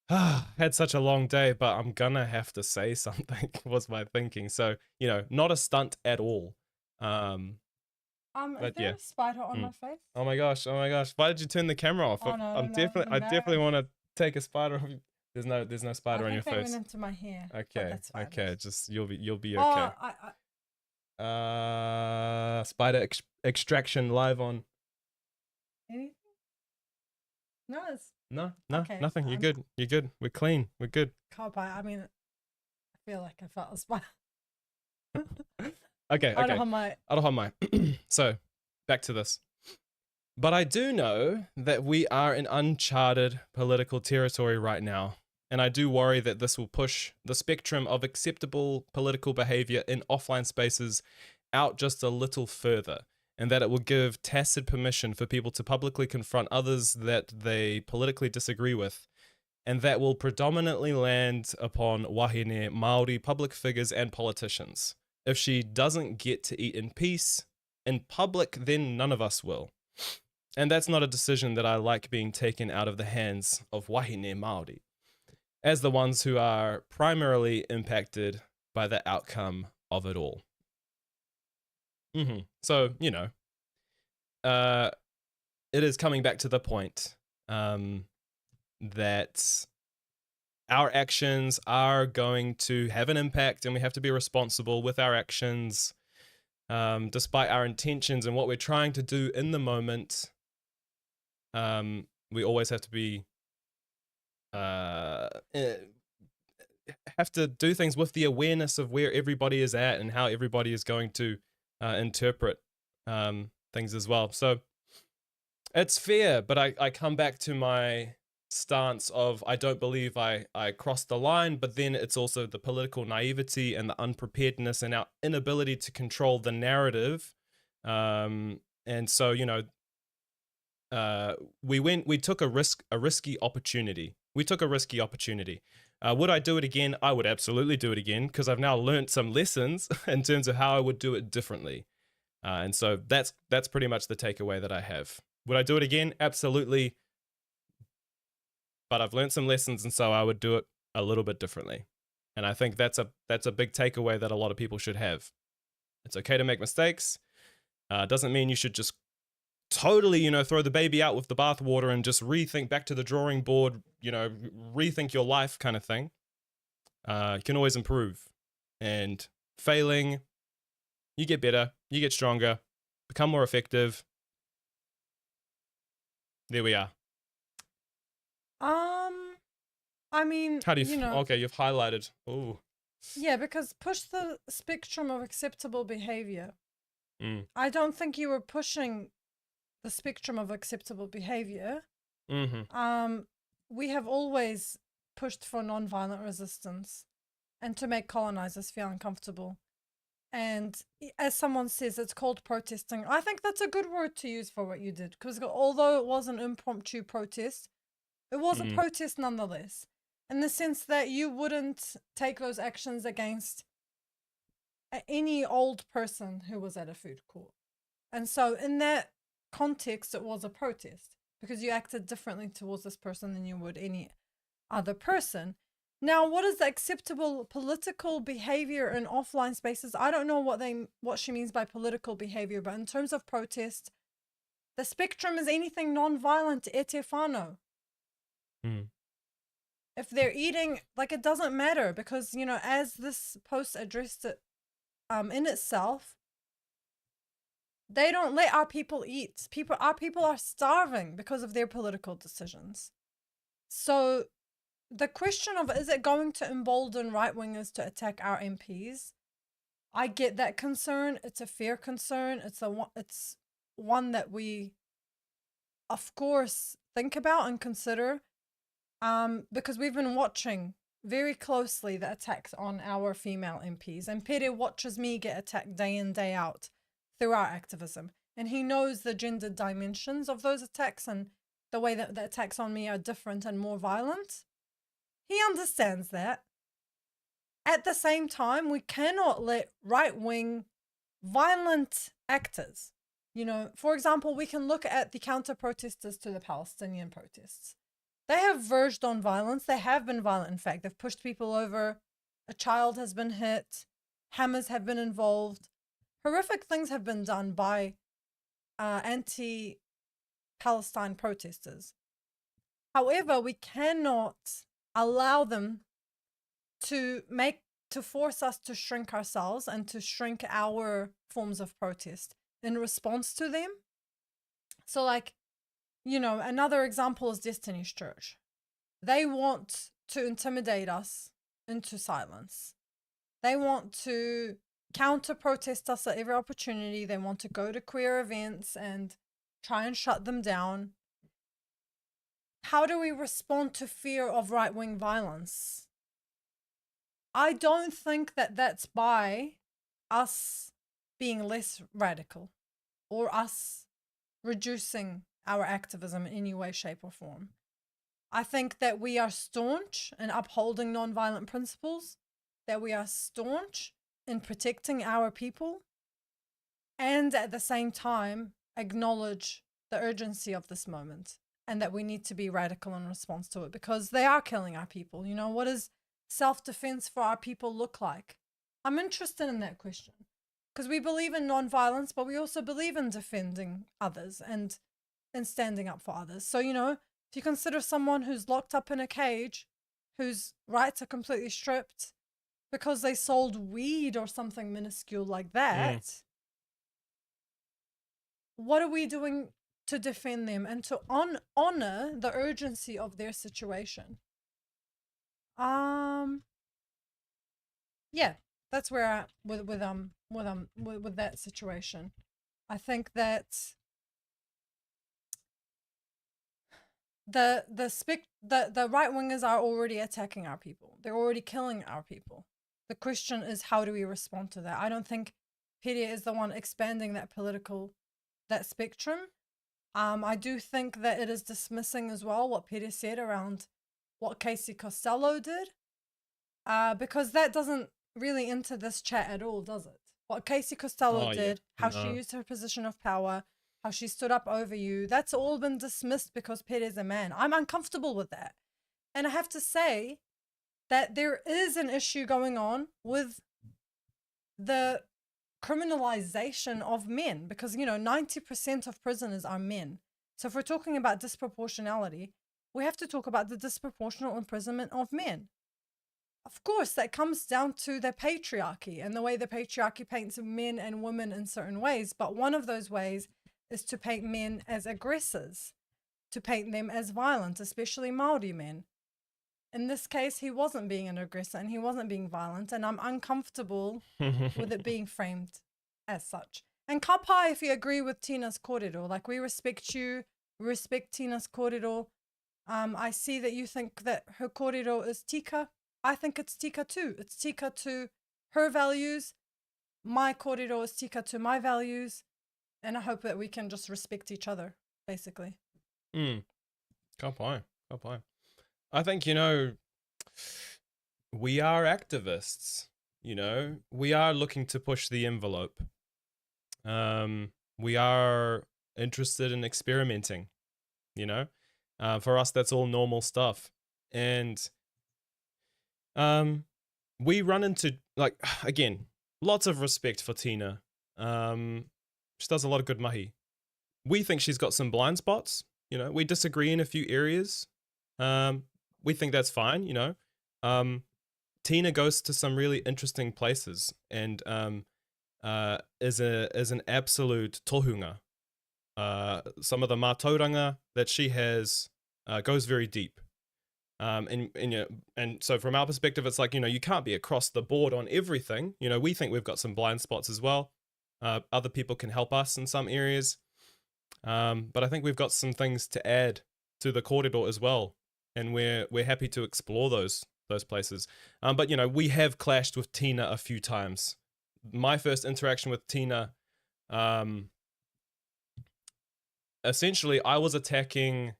had such a long day, but I'm gonna have to say something, was my thinking. So, you know, not a stunt at all. Is But there yeah. a spider on my face? Oh my gosh, why did you turn the camera off? Oh, no, I no, definitely want to take a spider off. There's no spider I on your think they face. went into my hair. but Okay, that's fine. okay, just you'll be Oh, okay. Spider extraction live on. anything? No, it's No, Okay, nothing. You're good. We're clean. We're good. carpet. I mean, I feel like I felt a spider. Okay. I don't have my. So, back to this. But I do know that we are in uncharted political territory right now, and I do worry that this will push the spectrum of acceptable political behavior in offline spaces out just a little further, and that it will give tacit permission for people to publicly confront others that they politically disagree with, and that will predominantly land upon wahine Māori public figures and politicians. If she doesn't get to eat in peace in public, then none of us will. And that's not a decision that I like being taken out of the hands of wahine Māori, as the ones who are primarily impacted by the outcome of it all. So, you know, it is coming back to the point that our actions are going to have an impact, and we have to be responsible with our actions, despite our intentions and what we're trying to do in the moment. We always have to be have to do things with the awareness of where everybody is at and how everybody is going to interpret things as well. So it's fair, but I come back to my stance of I don't believe I crossed the line, but then it's also the political naivety and the unpreparedness and our inability to control the narrative. And so, you know, we took a risky opportunity. Would I do it again? I would absolutely do it again, because I've now learned some lessons in terms of how I would do it differently. And so that's pretty much the takeaway that I have. Would I do it again? Absolutely. But I've learned some lessons, and so I would do it a little bit differently. And I think that's a big takeaway that a lot of people should have. It's okay to make mistakes. Doesn't mean you should just totally, you know, throw the baby out with the bathwater and just rethink back to the drawing board, you know, rethink your life kind of thing. You can always improve. And failing, you get better, you get stronger, become more effective? There we are. I mean, How do you, you know, okay, you've highlighted. Ooh. yeah, because push the spectrum of acceptable behavior. Mm. I don't think you were pushing the spectrum of acceptable behavior. Mm-hmm. We have always pushed for nonviolent resistance and to make colonizers feel uncomfortable. And as someone says, it's called protesting. I think that's a good word to use for what you did, because although it was an impromptu protest, it was a protest nonetheless, in the sense that you wouldn't take those actions against any old person who was at a food court. And so in that context, it was a protest because you acted differently towards this person than you would any other person. Now, what is the acceptable political behavior in offline spaces? I don't know what she means by political behavior, but in terms of protest, the spectrum is anything non-violent, e te whānau. If they're eating, like, it doesn't matter, because, you know, as this post addressed it in itself, they don't let our people eat. Our people are starving because of their political decisions. So the question of, is it going to embolden right-wingers to attack our MPs? I get that concern. It's a fair concern. It's one that we, of course, think about and consider, because we've been watching very closely the attacks on our female MPs. And Pere watches me get attacked day in, day out through our activism. And he knows the gender dimensions of those attacks and the way that the attacks on me are different and more violent. He understands that. At the same time, we cannot let right-wing violent actors, you know, for example, we can look at the counter-protesters to the Palestinian protests. They have verged on violence. They have been violent, in fact. They've pushed people over. A child has been hit. Hammers have been involved. Horrific things have been done by anti-Palestine protesters. However, we cannot allow them to force us to shrink ourselves and to shrink our forms of protest in response to them. So, like, you know, another example is Destiny's Church. They want to intimidate us into silence. They want to counter-protest us at every opportunity. They want to go to queer events and try and shut them down. How do we respond to fear of right-wing violence? I don't think that that's by us being less radical or us reducing our activism in any way, shape, or form. I think that we are staunch in upholding nonviolent principles, that we are staunch in protecting our people, and at the same time acknowledge the urgency of this moment and that we need to be radical in response to it, because they are killing our people. You know, what does self-defense for our people look like? I'm interested in that question, because we believe in nonviolence, but we also believe in defending others and standing up for others. So, you know, if you consider someone who's locked up in a cage, whose rights are completely stripped because they sold weed or something minuscule like that, what are we doing to defend them and to honor the urgency of their situation? Yeah, that's where I with that situation. I think that the right wingers are already attacking our people. They're already killing our people. The question is, how do we respond to that? I don't think Pere is the one expanding that spectrum. I do think that it is dismissing as well what Pere said around what Casey Costello did, because that doesn't really enter this chat at all, does it? What Casey Costello did, how she used her position of power, how she stood up over you, that's all been dismissed because Pere's a man. I'm uncomfortable with that. And I have to say that there is an issue going on with the criminalization of men, because, you know, 90% of prisoners are men. So if we're talking about disproportionality, we have to talk about the disproportional imprisonment of men. of course, that comes down to the patriarchy and the way the patriarchy paints men and women in certain ways. But one of those ways is to paint men as aggressors, to paint them as violent, especially Māori men. In this case, he wasn't being an aggressor and he wasn't being violent, and I'm uncomfortable with it being framed as such. And ka pai if you agree with Tina's kōrero. Like, we respect you, we respect Tina's kōrero. I see that you think that her kōrero is tika. I think it's tika too. It's tika to her values. My kōrero is tika to my values. And I hope that we can just respect each other, basically. Ka pai. I think, we are activists, we are looking to push the envelope. We are interested in experimenting, for us, that's all normal stuff. And we run into, like, again, lots of respect for Tina. She does a lot of good mahi. We think she's got some blind spots, we disagree in a few areas. We think that's fine, Tina goes to some really interesting places and is an absolute tohunga. Some of the mātauranga that she has goes very deep. And so from our perspective, it's like, you can't be across the board on everything. We think we've got some blind spots as well. Other people can help us in some areas. But I think we've got some things to add to the kōrero as well. And we're happy to explore those places. But, we have clashed with Tina a few times. My first interaction with Tina, essentially, I was attacking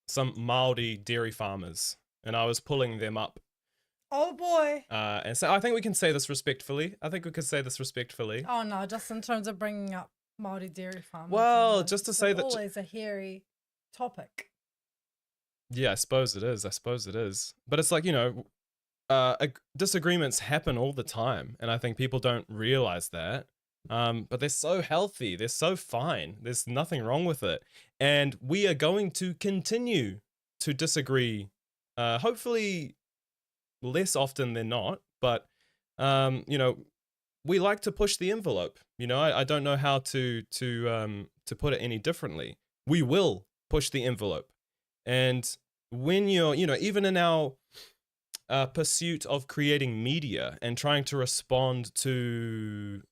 some Māori dairy farmers, and I was pulling them up. Oh boy. And so I think we can say this respectfully. Oh no, just in terms of bringing up Māori dairy farmers. Well, just to say that... always a hairy topic. Yeah, I suppose it is. But it's like, disagreements happen all the time, and I think people don't realize that. But they're so healthy. They're so fine. There's nothing wrong with it. And we are going to continue to disagree, hopefully less often than not. But, we like to push the envelope. I don't know how to put it any differently. We will push the envelope. And when you're, even in our pursuit of creating media and trying to respond to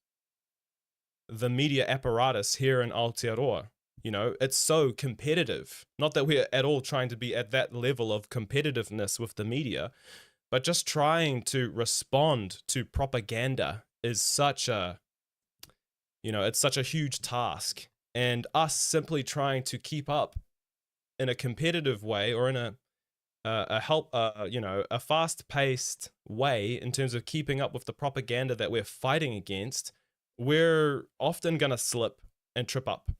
the media apparatus here in Aotearoa, it's so competitive. Not that we're at all trying to be at that level of competitiveness with the media, but just trying to respond to propaganda is such a, it's such a huge task. And us simply trying to keep up in a competitive way or in a fast-paced way in terms of keeping up with the propaganda that we're fighting against, we're often going to slip and trip up.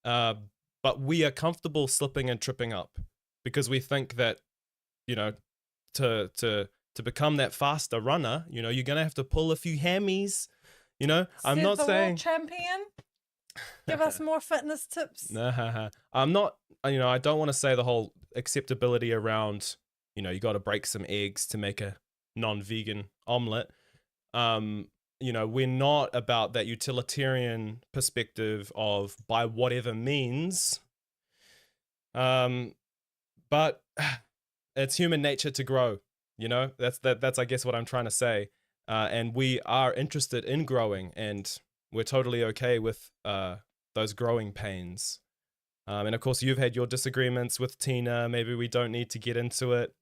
But we are comfortable slipping and tripping up because we think that, to become that faster runner, you're going to have to pull a few hammies. I'm not saying... World champion? Give us more fitness tips. I'm not, I don't want to say the whole acceptability around, you got to break some eggs to make a non-vegan omelette. We're not about that utilitarian perspective of by whatever means. But it's human nature to grow, that's I guess what I'm trying to say. And we are interested in growing, and we're totally okay with those growing pains. And of course, you've had your disagreements with Tina. Maybe we don't need to get into it.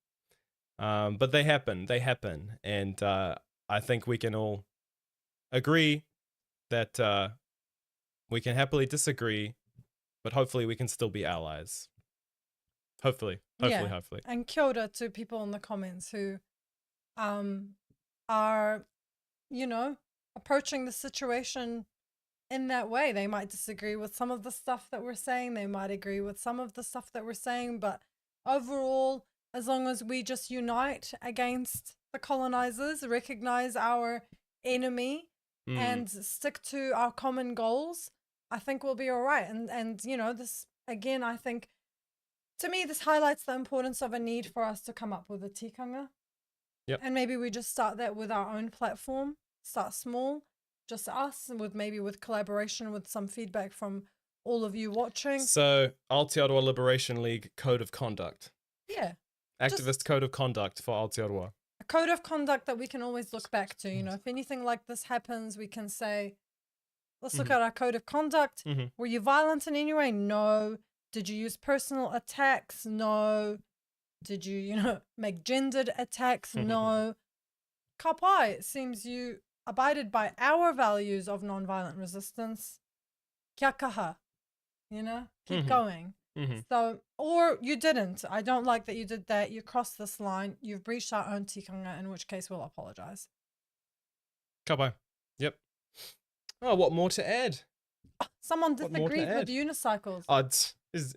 But they happen. And I think we can all agree that we can happily disagree, but hopefully we can still be allies. Hopefully. And kia ora to people in the comments who are, approaching the situation in that way. They might disagree with some of the stuff that we're saying. They might agree with some of the stuff that we're saying. But overall, as long as we just unite against the colonizers, recognize our enemy, and stick to our common goals, I think we'll be all right. And this, again, I think, to me, this highlights the importance of a need for us to come up with a tikanga Yep. And maybe we just start that with our own platform, start small, just us, and with collaboration, with some feedback from all of you watching. So, Aotearoa Liberation League Code of Conduct. Yeah. Activist Code of Conduct for Aotearoa. A code of conduct that we can always look back to. You know, if anything like this happens, we can say, let's look at our code of conduct. Were you violent in any way? No. Did you use personal attacks? No. Did you, make gendered attacks? No. Kapai, it seems you abided by our values of nonviolent resistance. Kia kaha. Keep going. So, or you didn't. I don't like that you did that. You crossed this line. You've breached our own tikanga, in which case we'll apologize. Ka pai. Yep. Oh, what more to add? Someone What more to disagreed with add? unicycles. Oh,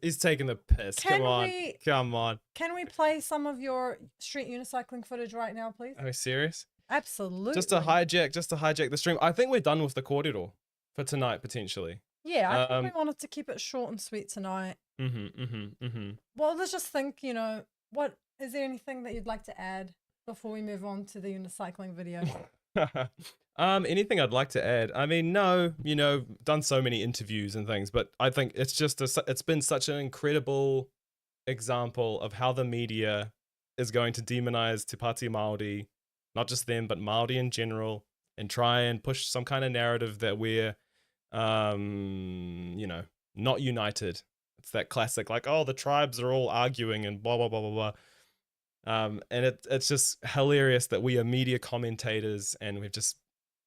he's taking the piss. Can Come on. we- Come on. Can we play some of your street unicycling footage right now, please? Are we serious? Absolutely. Just to hijack the stream. I think we're done with the kōrero for tonight, potentially. Yeah, I think we wanted to keep it short and sweet tonight. Well, let's just think, what is there anything that you'd like to add before we move on to the unicycling video? Anything I'd like to add? I mean, no, done so many interviews and things, but I think it's just it's been such an incredible example of how the media is going to demonize Te Pāti Māori, not just them, but Māori in general, and try and push some kind of narrative that we're, not united. It's that classic, like, oh, the tribes are all arguing and blah, blah, blah, blah, blah. And it's just hilarious that we are media commentators and we've just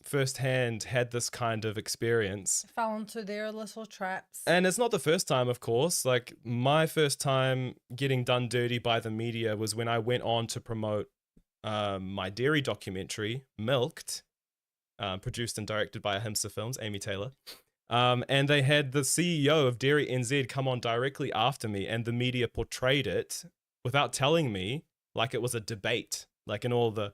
firsthand had this kind of experience. Fell into their little traps. And it's not the first time, of course. Like, my first time getting done dirty by the media was when I went on to promote my dairy documentary, Milked, produced and directed by Ahimsa Films, Amy Taylor. And they had the CEO of Dairy NZ come on directly after me, and the media portrayed it without telling me, like it was a debate, like in all the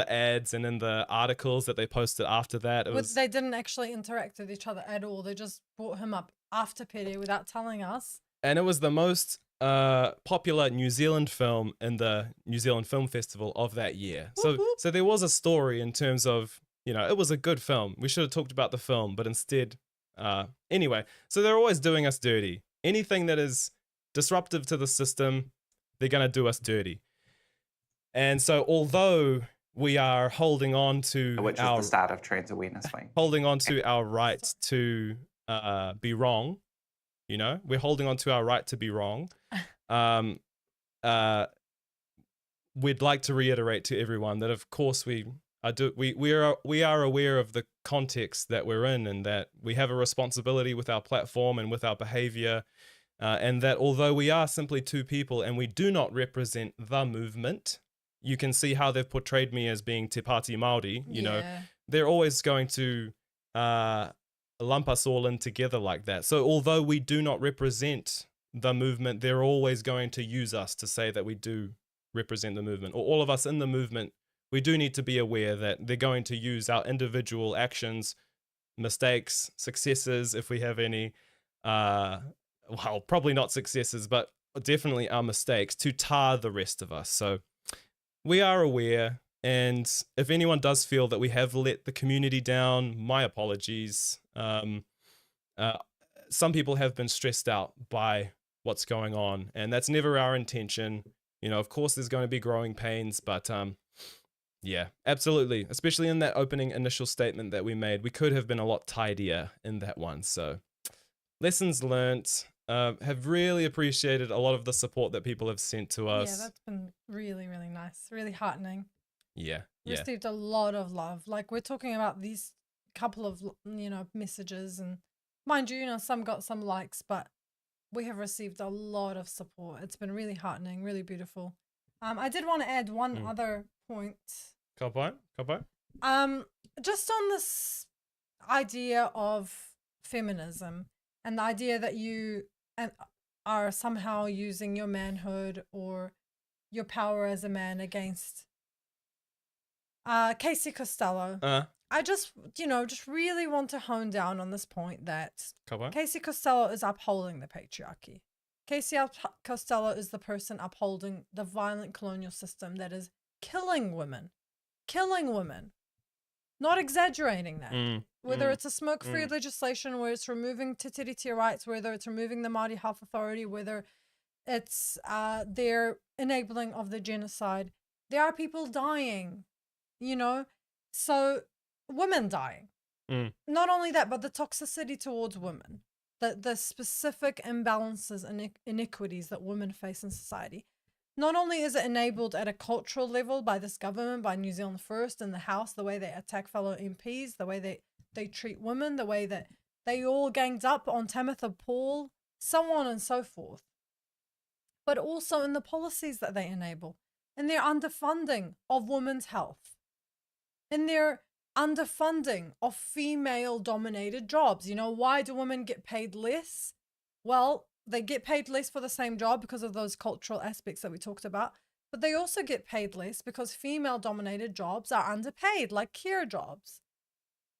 ads and in the articles that they posted after that. They didn't actually interact with each other at all. They just brought him up after Pere without telling us. And it was the most popular New Zealand film in the New Zealand Film Festival of that year. So there was a story in terms of, it was a good film. We should have talked about the film, but instead, anyway, so they're always doing us dirty. Anything that is disruptive to the system, they're going to do us dirty. And so although we are holding on to which is the start of Trans Awareness Week. Holding on to our right to be wrong, we're holding on to our right to be wrong. We'd like to reiterate to everyone that, of course, we are aware of the context that we're in, and that we have a responsibility with our platform and with our behavior, and that although we are simply two people and we do not represent the movement, you can see how they've portrayed me as being Te Pāti Māori. They're always going to lump us all in together like that. So although we do not represent the movement, they're always going to use us to say that we do represent the movement, or all of us in the movement. We do need to be aware that they're going to use our individual actions, mistakes, successes, if we have any, probably not successes, but definitely our mistakes, to tar the rest of us. So we are aware, and if anyone does feel that we have let the community down, my apologies. Some people have been stressed out by what's going on, and that's never our intention. Of course there's going to be growing pains, but yeah, absolutely. Especially in that opening initial statement that we made, we could have been a lot tidier in that one. So lessons learnt. Have really appreciated a lot of the support that people have sent to us. Yeah, that's been really, really nice. Really heartening. Yeah. Received a lot of love. Like, we're talking about these couple of, messages, and mind you, some got some likes, but we have received a lot of support. It's been really heartening, really beautiful. I did want to add one other point. Ka pai. Just on this idea of feminism, and the idea that you are somehow using your manhood or your power as a man against Casey Costello. I just really want to hone down on this point that Casey Costello is upholding the patriarchy. Casey Costello is the person upholding the violent colonial system that is killing women. Not exaggerating that. Whether it's a smoke-free legislation, where it's removing te tiriti rights, whether it's removing the Māori Health Authority, whether it's their enabling of the genocide, there are people dying, you know? So women dying. Not only that, but the toxicity towards women, the specific imbalances and inequities that women face in society. Not only is it enabled at a cultural level by this government, by New Zealand First in the House, the way they attack fellow MPs, the way they treat women, the way that they all ganged up on Tamitha Paul, so on and so forth. But also in the policies that they enable, in their underfunding of women's health, in their underfunding of female-dominated jobs. You know, why do women get paid less? Well, they get paid less for the same job because of those cultural aspects that we talked about, but they also get paid less because female-dominated jobs are underpaid, like care jobs.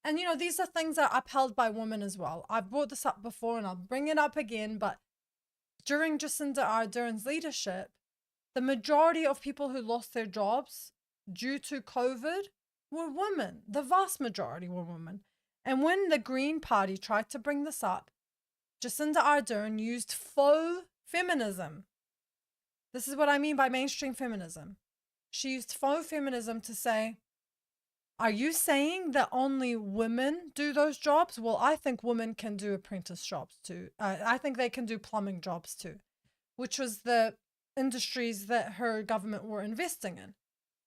And, you know, these are things that are upheld by women as well. I've brought this up before and I'll bring it up again, but during Jacinda Ardern's leadership, the majority of people who lost their jobs due to COVID were women. The vast majority were women. And when the Green Party tried to bring this up, Jacinda Ardern used faux feminism. This is what I mean by mainstream feminism. She used faux feminism to say, are you saying that only women do those jobs? Well, I think women can do apprentice jobs too. I think they can do plumbing jobs too, which was the industries that her government were investing in.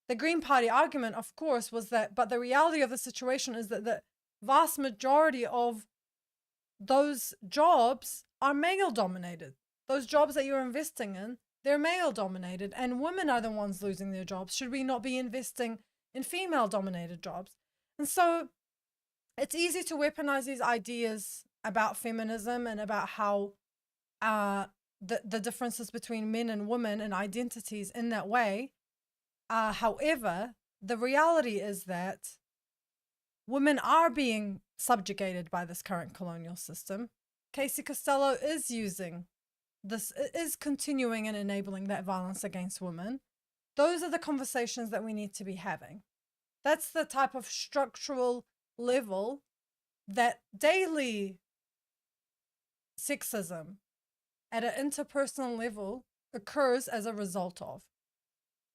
The Green Party argument, of course, was that, but the reality of the situation is that the vast majority of those jobs are male dominated. Those jobs that you're investing in, they're male dominated, and women are the ones losing their jobs. Should we not be investing in female dominated jobs? And so it's easy to weaponize these ideas about feminism and about how the differences between men and women and identities in that way. However, the reality is that women are being subjugated by this current colonial system. Casey Costello is using this, is continuing and enabling that violence against women. Those are the conversations that we need to be having. That's the type of structural level that daily sexism at an interpersonal level occurs as a result of.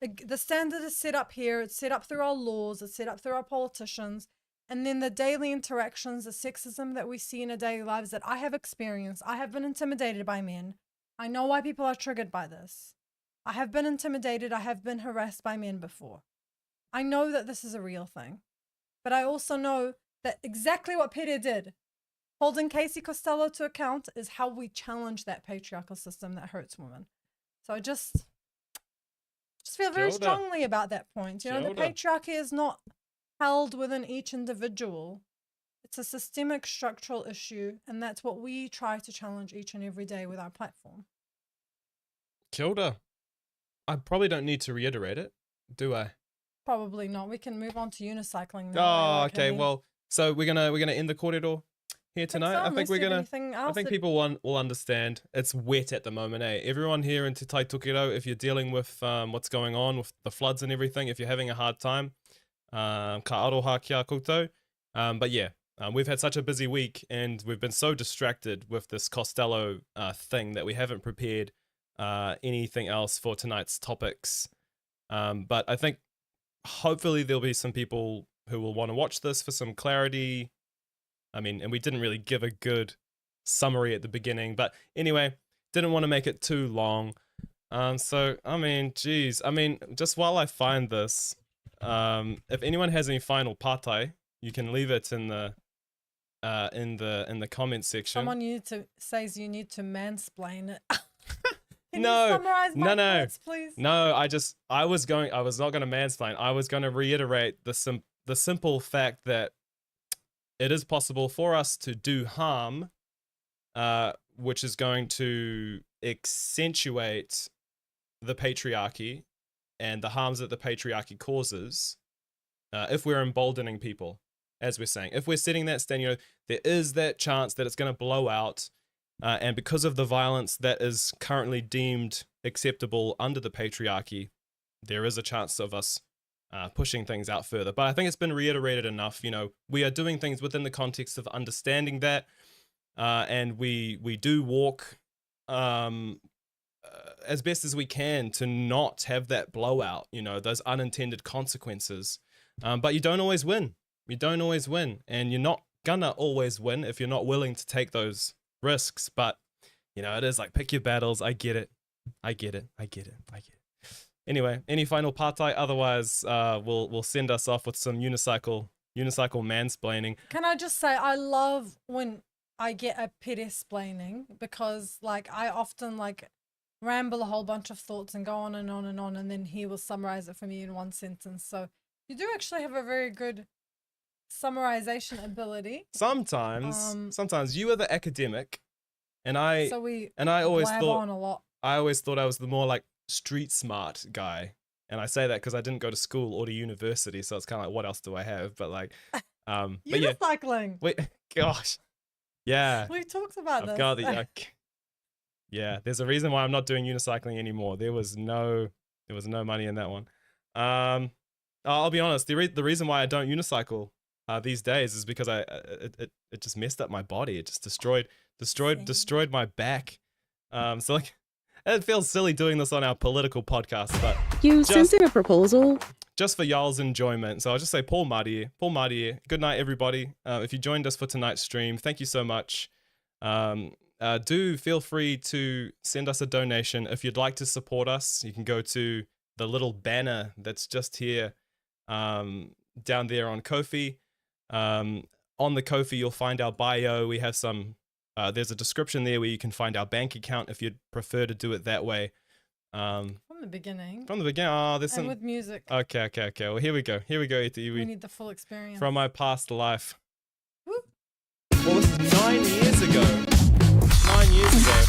The standard is set up here, it's set up through our laws, it's set up through our politicians, and then the daily interactions, the sexism that we see in our daily lives that I have experienced. I have been intimidated by men. I know why people are triggered by this. I have been intimidated, I have been harassed by men before. I know that this is a real thing, but I also know that exactly what Pere did, holding Casey Costello to account, is how we challenge that patriarchal system that hurts women. So I just feel very strongly about that point. You know, the patriarchy is not held within each individual. It's a systemic structural issue, and that's what we try to challenge each and every day with our platform. Kia ora. I probably don't need to reiterate it, do I? Probably not. We can move on to unicycling now. Oh, okay. Well, so we're gonna end the kōrero here tonight. I think people will understand. It's wet at the moment, eh? Everyone here in Te Tai Tokiro, if you're dealing with what's going on with the floods and everything, if you're having a hard time, ka aroha kia koutou. But yeah, we've had such a busy week and we've been so distracted with this Costello thing that we haven't prepared anything else for tonight's topics. But I think hopefully there'll be some people who will want to watch this for some clarity. I mean, and we didn't really give a good summary at the beginning, but anyway, didn't want to make it too long. So, I mean, geez, I mean, just while I find this, if anyone has any final pātai, you can leave it in the comment section. Someone says you need to mansplain it. Can no, you summarize my thoughts, please? No, I was not going to mansplain. I was going to reiterate the simple fact that it is possible for us to do harm, which is going to accentuate the patriarchy and the harms that the patriarchy causes, if we're emboldening people, as we're saying. If we're setting that stand, you know, there is that chance that it's going to blow out, and because of the violence that is currently deemed acceptable under the patriarchy, there is a chance of us pushing things out further. But I think it's been reiterated enough. You know, we are doing things within the context of understanding that, and we do walk as best as we can to not have that blowout, you know, those unintended consequences. But you don't always win. You don't always win, and you're not gonna always win if you're not willing to take those risks. But you know, it is like, pick your battles. I get it. Anyway, any final Pāti? Otherwise, we'll send us off with some unicycle mansplaining. Can I just say, I love when I get a Pere splaining, because like I often like ramble a whole bunch of thoughts and go on and on and on, and then he will summarize it for me in one sentence. So you do actually have a very good summarization ability. Sometimes you are the academic, and I always blab thought on a lot. I was the more like street smart guy, and I say that because I didn't go to school or to university, so it's kind of like, what else do I have? But like, but yeah. Unicycling. Wait, gosh, yeah. We talked about I've this. got the yeah. There's a reason why I'm not doing unicycling anymore. There was no money in that one. I'll be honest. The reason why I don't unicycle these days is because it just messed up my body. It just destroyed my back. So like, it feels silly doing this on our political podcast, but You sent in a proposal. just for y'all's enjoyment. So I'll just say Paul Māori. Good night, everybody. If you joined us for tonight's stream, thank you so much. Do feel free to send us a donation. If you'd like to support us, you can go to the little banner that's just here down there on Ko-fi. On the Ko-fi, you'll find our bio. We have some, there's a description there where you can find our bank account if you'd prefer to do it that way. From the beginning. Oh, there's And some. with music. Okay. Well, here we go. We need the full experience. From my past life. Woo. Well, this is 9 years ago. 9 years ago.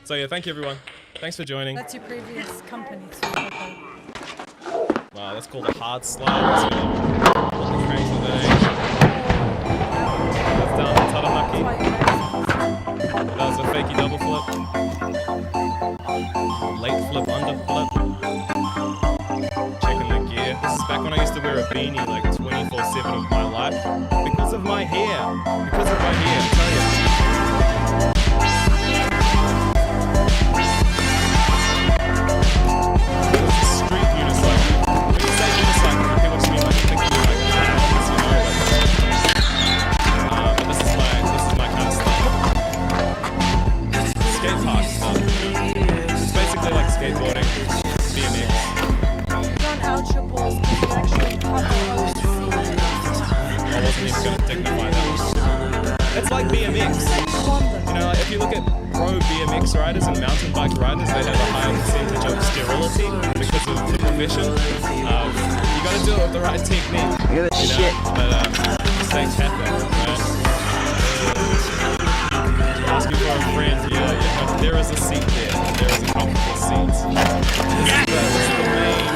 So yeah, thank you everyone. Thanks for joining. That's your previous company. So okay. Wow, that's called a hard slide. Let's go. What the cranks are they? That's down the Taranaki. That was a fakey double flip. Late flip, under flip. Checking the gear. This is back when I used to wear a beanie like 24/7 of my life. Because of my hair. I tell you. Street unicycle. When you say unicycle, people just mean like thinking like clowns, you know, but this is my kind of stuff. Skate park stuff. It's basically like skateboarding, BMX. Don't out your balls because you actually have the I wasn't even going to dignify that. It's like BMX. You know, like if you look at pro BMX riders and mountain bike riders, they have a higher percentage of sterility because of the profession. You got to do it with the right technique. Look at this shit. But mistakes happen, right? Asking for a friend, yeah. There is a seat there. There is a comfortable seat. This is the main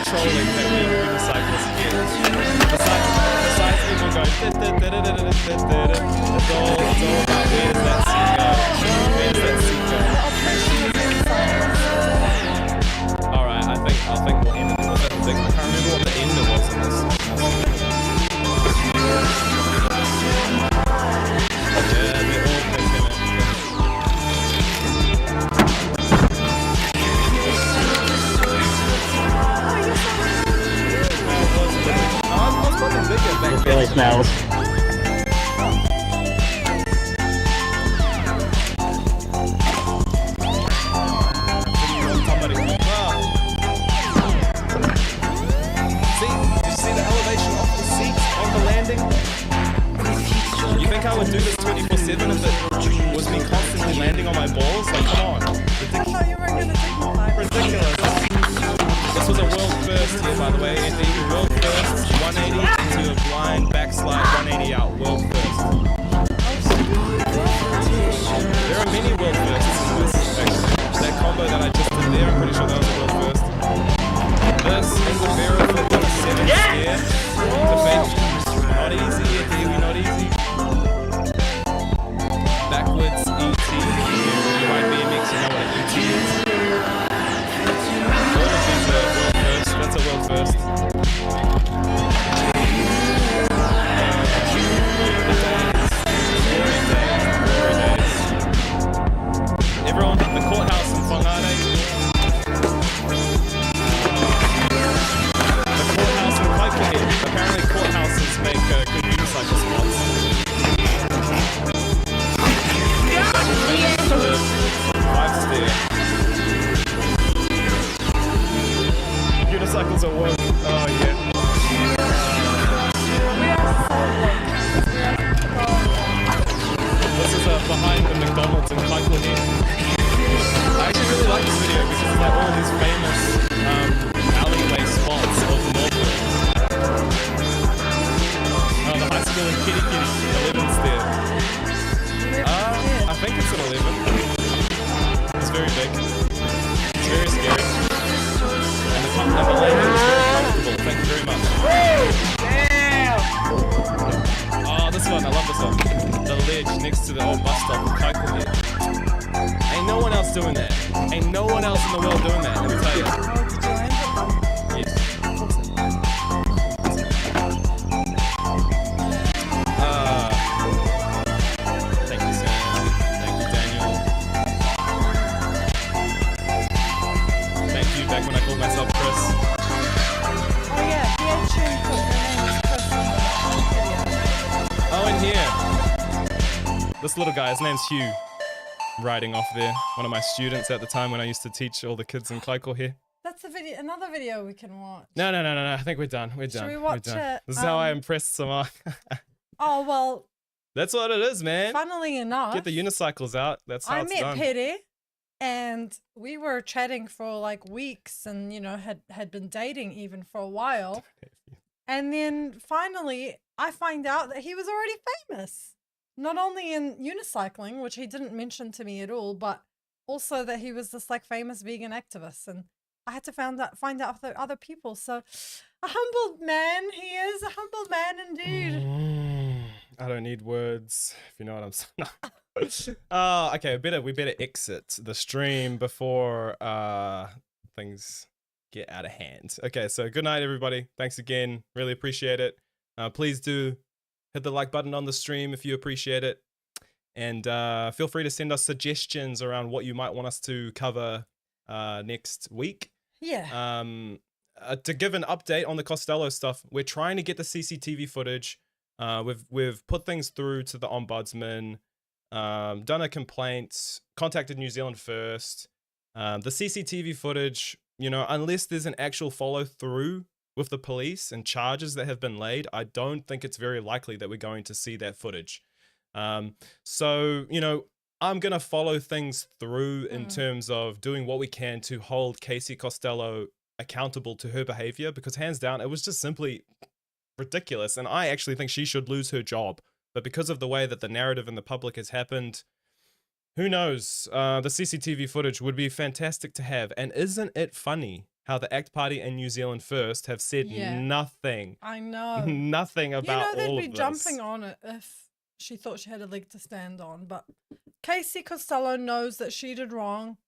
trolling that we unicyclists get. Besides people going, it's all about where's that seat going? Where's that seat going? Alright, I think we'll end it with that thing. I can't remember what the end was in this. Yeah, they're all thinking it. I was probably bigger back then. Really smells. Somebody flip up. See? Did you see the elevation of the seats on the landing? You think I would do this 24/7 if it was me constantly landing on my balls? Like, come on. I thought you were going to dignify. Ridiculous. This was a world first here, by the way. Andy, world first, 180 to a blind backslide, 180 out. World first. There are many world firsts in this, actually. That combo that I just did there, I'm pretty sure that was a world first. This is a Pere flip on a 7 stair. The bench, not easy, Kiwi, not easy. Backwards ET. If you ride BMX, you know what an ET is. 11's there. I think it's an 11. It's very big. It's very scary. And the landing is very comfortable. Thank you very much. Oh, this one. I love this one. The ledge next to the old bus stop in Kaikohe. Ain't no one else doing that. Ain't no one else in the world doing that, let me tell you. Yes. Thank you, Sam. Thank you, Daniel. Thank you, back when I called myself Chris. Oh yeah, he actually put your name as Chris on the video. Oh, and here. This little guy, his name's Hugh. Riding off there. One of my students at the time when I used to teach all the kids in Kaikohe. That's a video, another video we can watch. No. I think we're done. We're done. Should we watch we're done. it? This is how I impressed Samar. Oh well. That's what it is, man. Funnily enough, Get the unicycles out. That's how I it's met done. Pere, and we were chatting for like weeks, and had been dating even for a while. And then finally, I find out that he was already famous. Not only in unicycling, which he didn't mention to me at all, but also that he was this like famous vegan activist, and I had to find out the other people. So, a humbled man, he is a humbled man indeed. I don't need words, if you know what I'm saying. Okay, we better exit the stream before things get out of hand. Okay, so good night, everybody. Thanks again. Really appreciate it. Please do hit the like button on the stream if you appreciate it. And feel free to send us suggestions around what you might want us to cover next week. Yeah. To give an update on the Costello stuff, we're trying to get the CCTV footage. We've put things through to the ombudsman, done a complaint, contacted New Zealand First. The CCTV footage, unless there's an actual follow through with the police and charges that have been laid, I don't think it's very likely that we're going to see that footage. So, I'm going to follow things through in terms of doing what we can to hold Casey Costello accountable to her behavior, because hands down, it was just simply ridiculous. And I actually think she should lose her job. But because of the way that the narrative in the public has happened, who knows? The CCTV footage would be fantastic to have. And isn't it funny how the ACT Party and New Zealand First have said nothing? I know. Nothing about they'd all be of this. jumping on it if she thought she had a leg to stand on. But Casey Costello knows that she did wrong.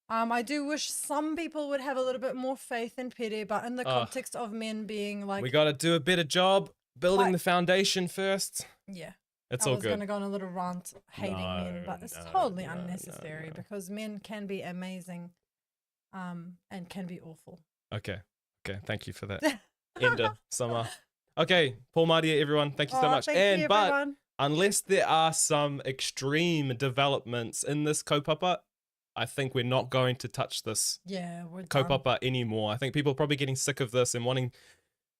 I do wish some people would have a little bit more faith in Pere, but in the context of men being like... We got to do a better job building the foundation first. Yeah. It's I all was good. going to go on a little rant hating men, but it's totally unnecessary because men can be amazing and can be awful. Okay. Thank you for that. Ender, summer. Okay. Paul Māori, everyone. Thank you so much. Thank you, everyone. Unless there are some extreme developments in this kaupapa, I think we're not going to touch this we're kaupapa anymore. I think people are probably getting sick of this and wanting...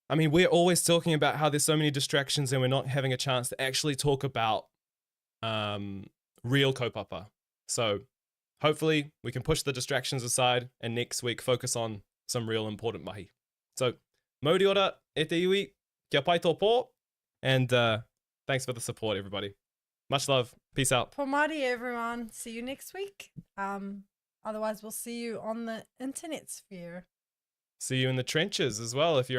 I mean, we're always talking about how there's so many distractions and we're not having a chance to actually talk about real kaupapa. So hopefully we can push the distractions aside and next week focus on some real important mahi. So, mauri ora, e te iwi, kia pai tō pō, and thanks for the support, everybody. Much love. Peace out. Pāti, everyone. See you next week. Otherwise, we'll see you on the internet sphere. See you in the trenches as well if you're an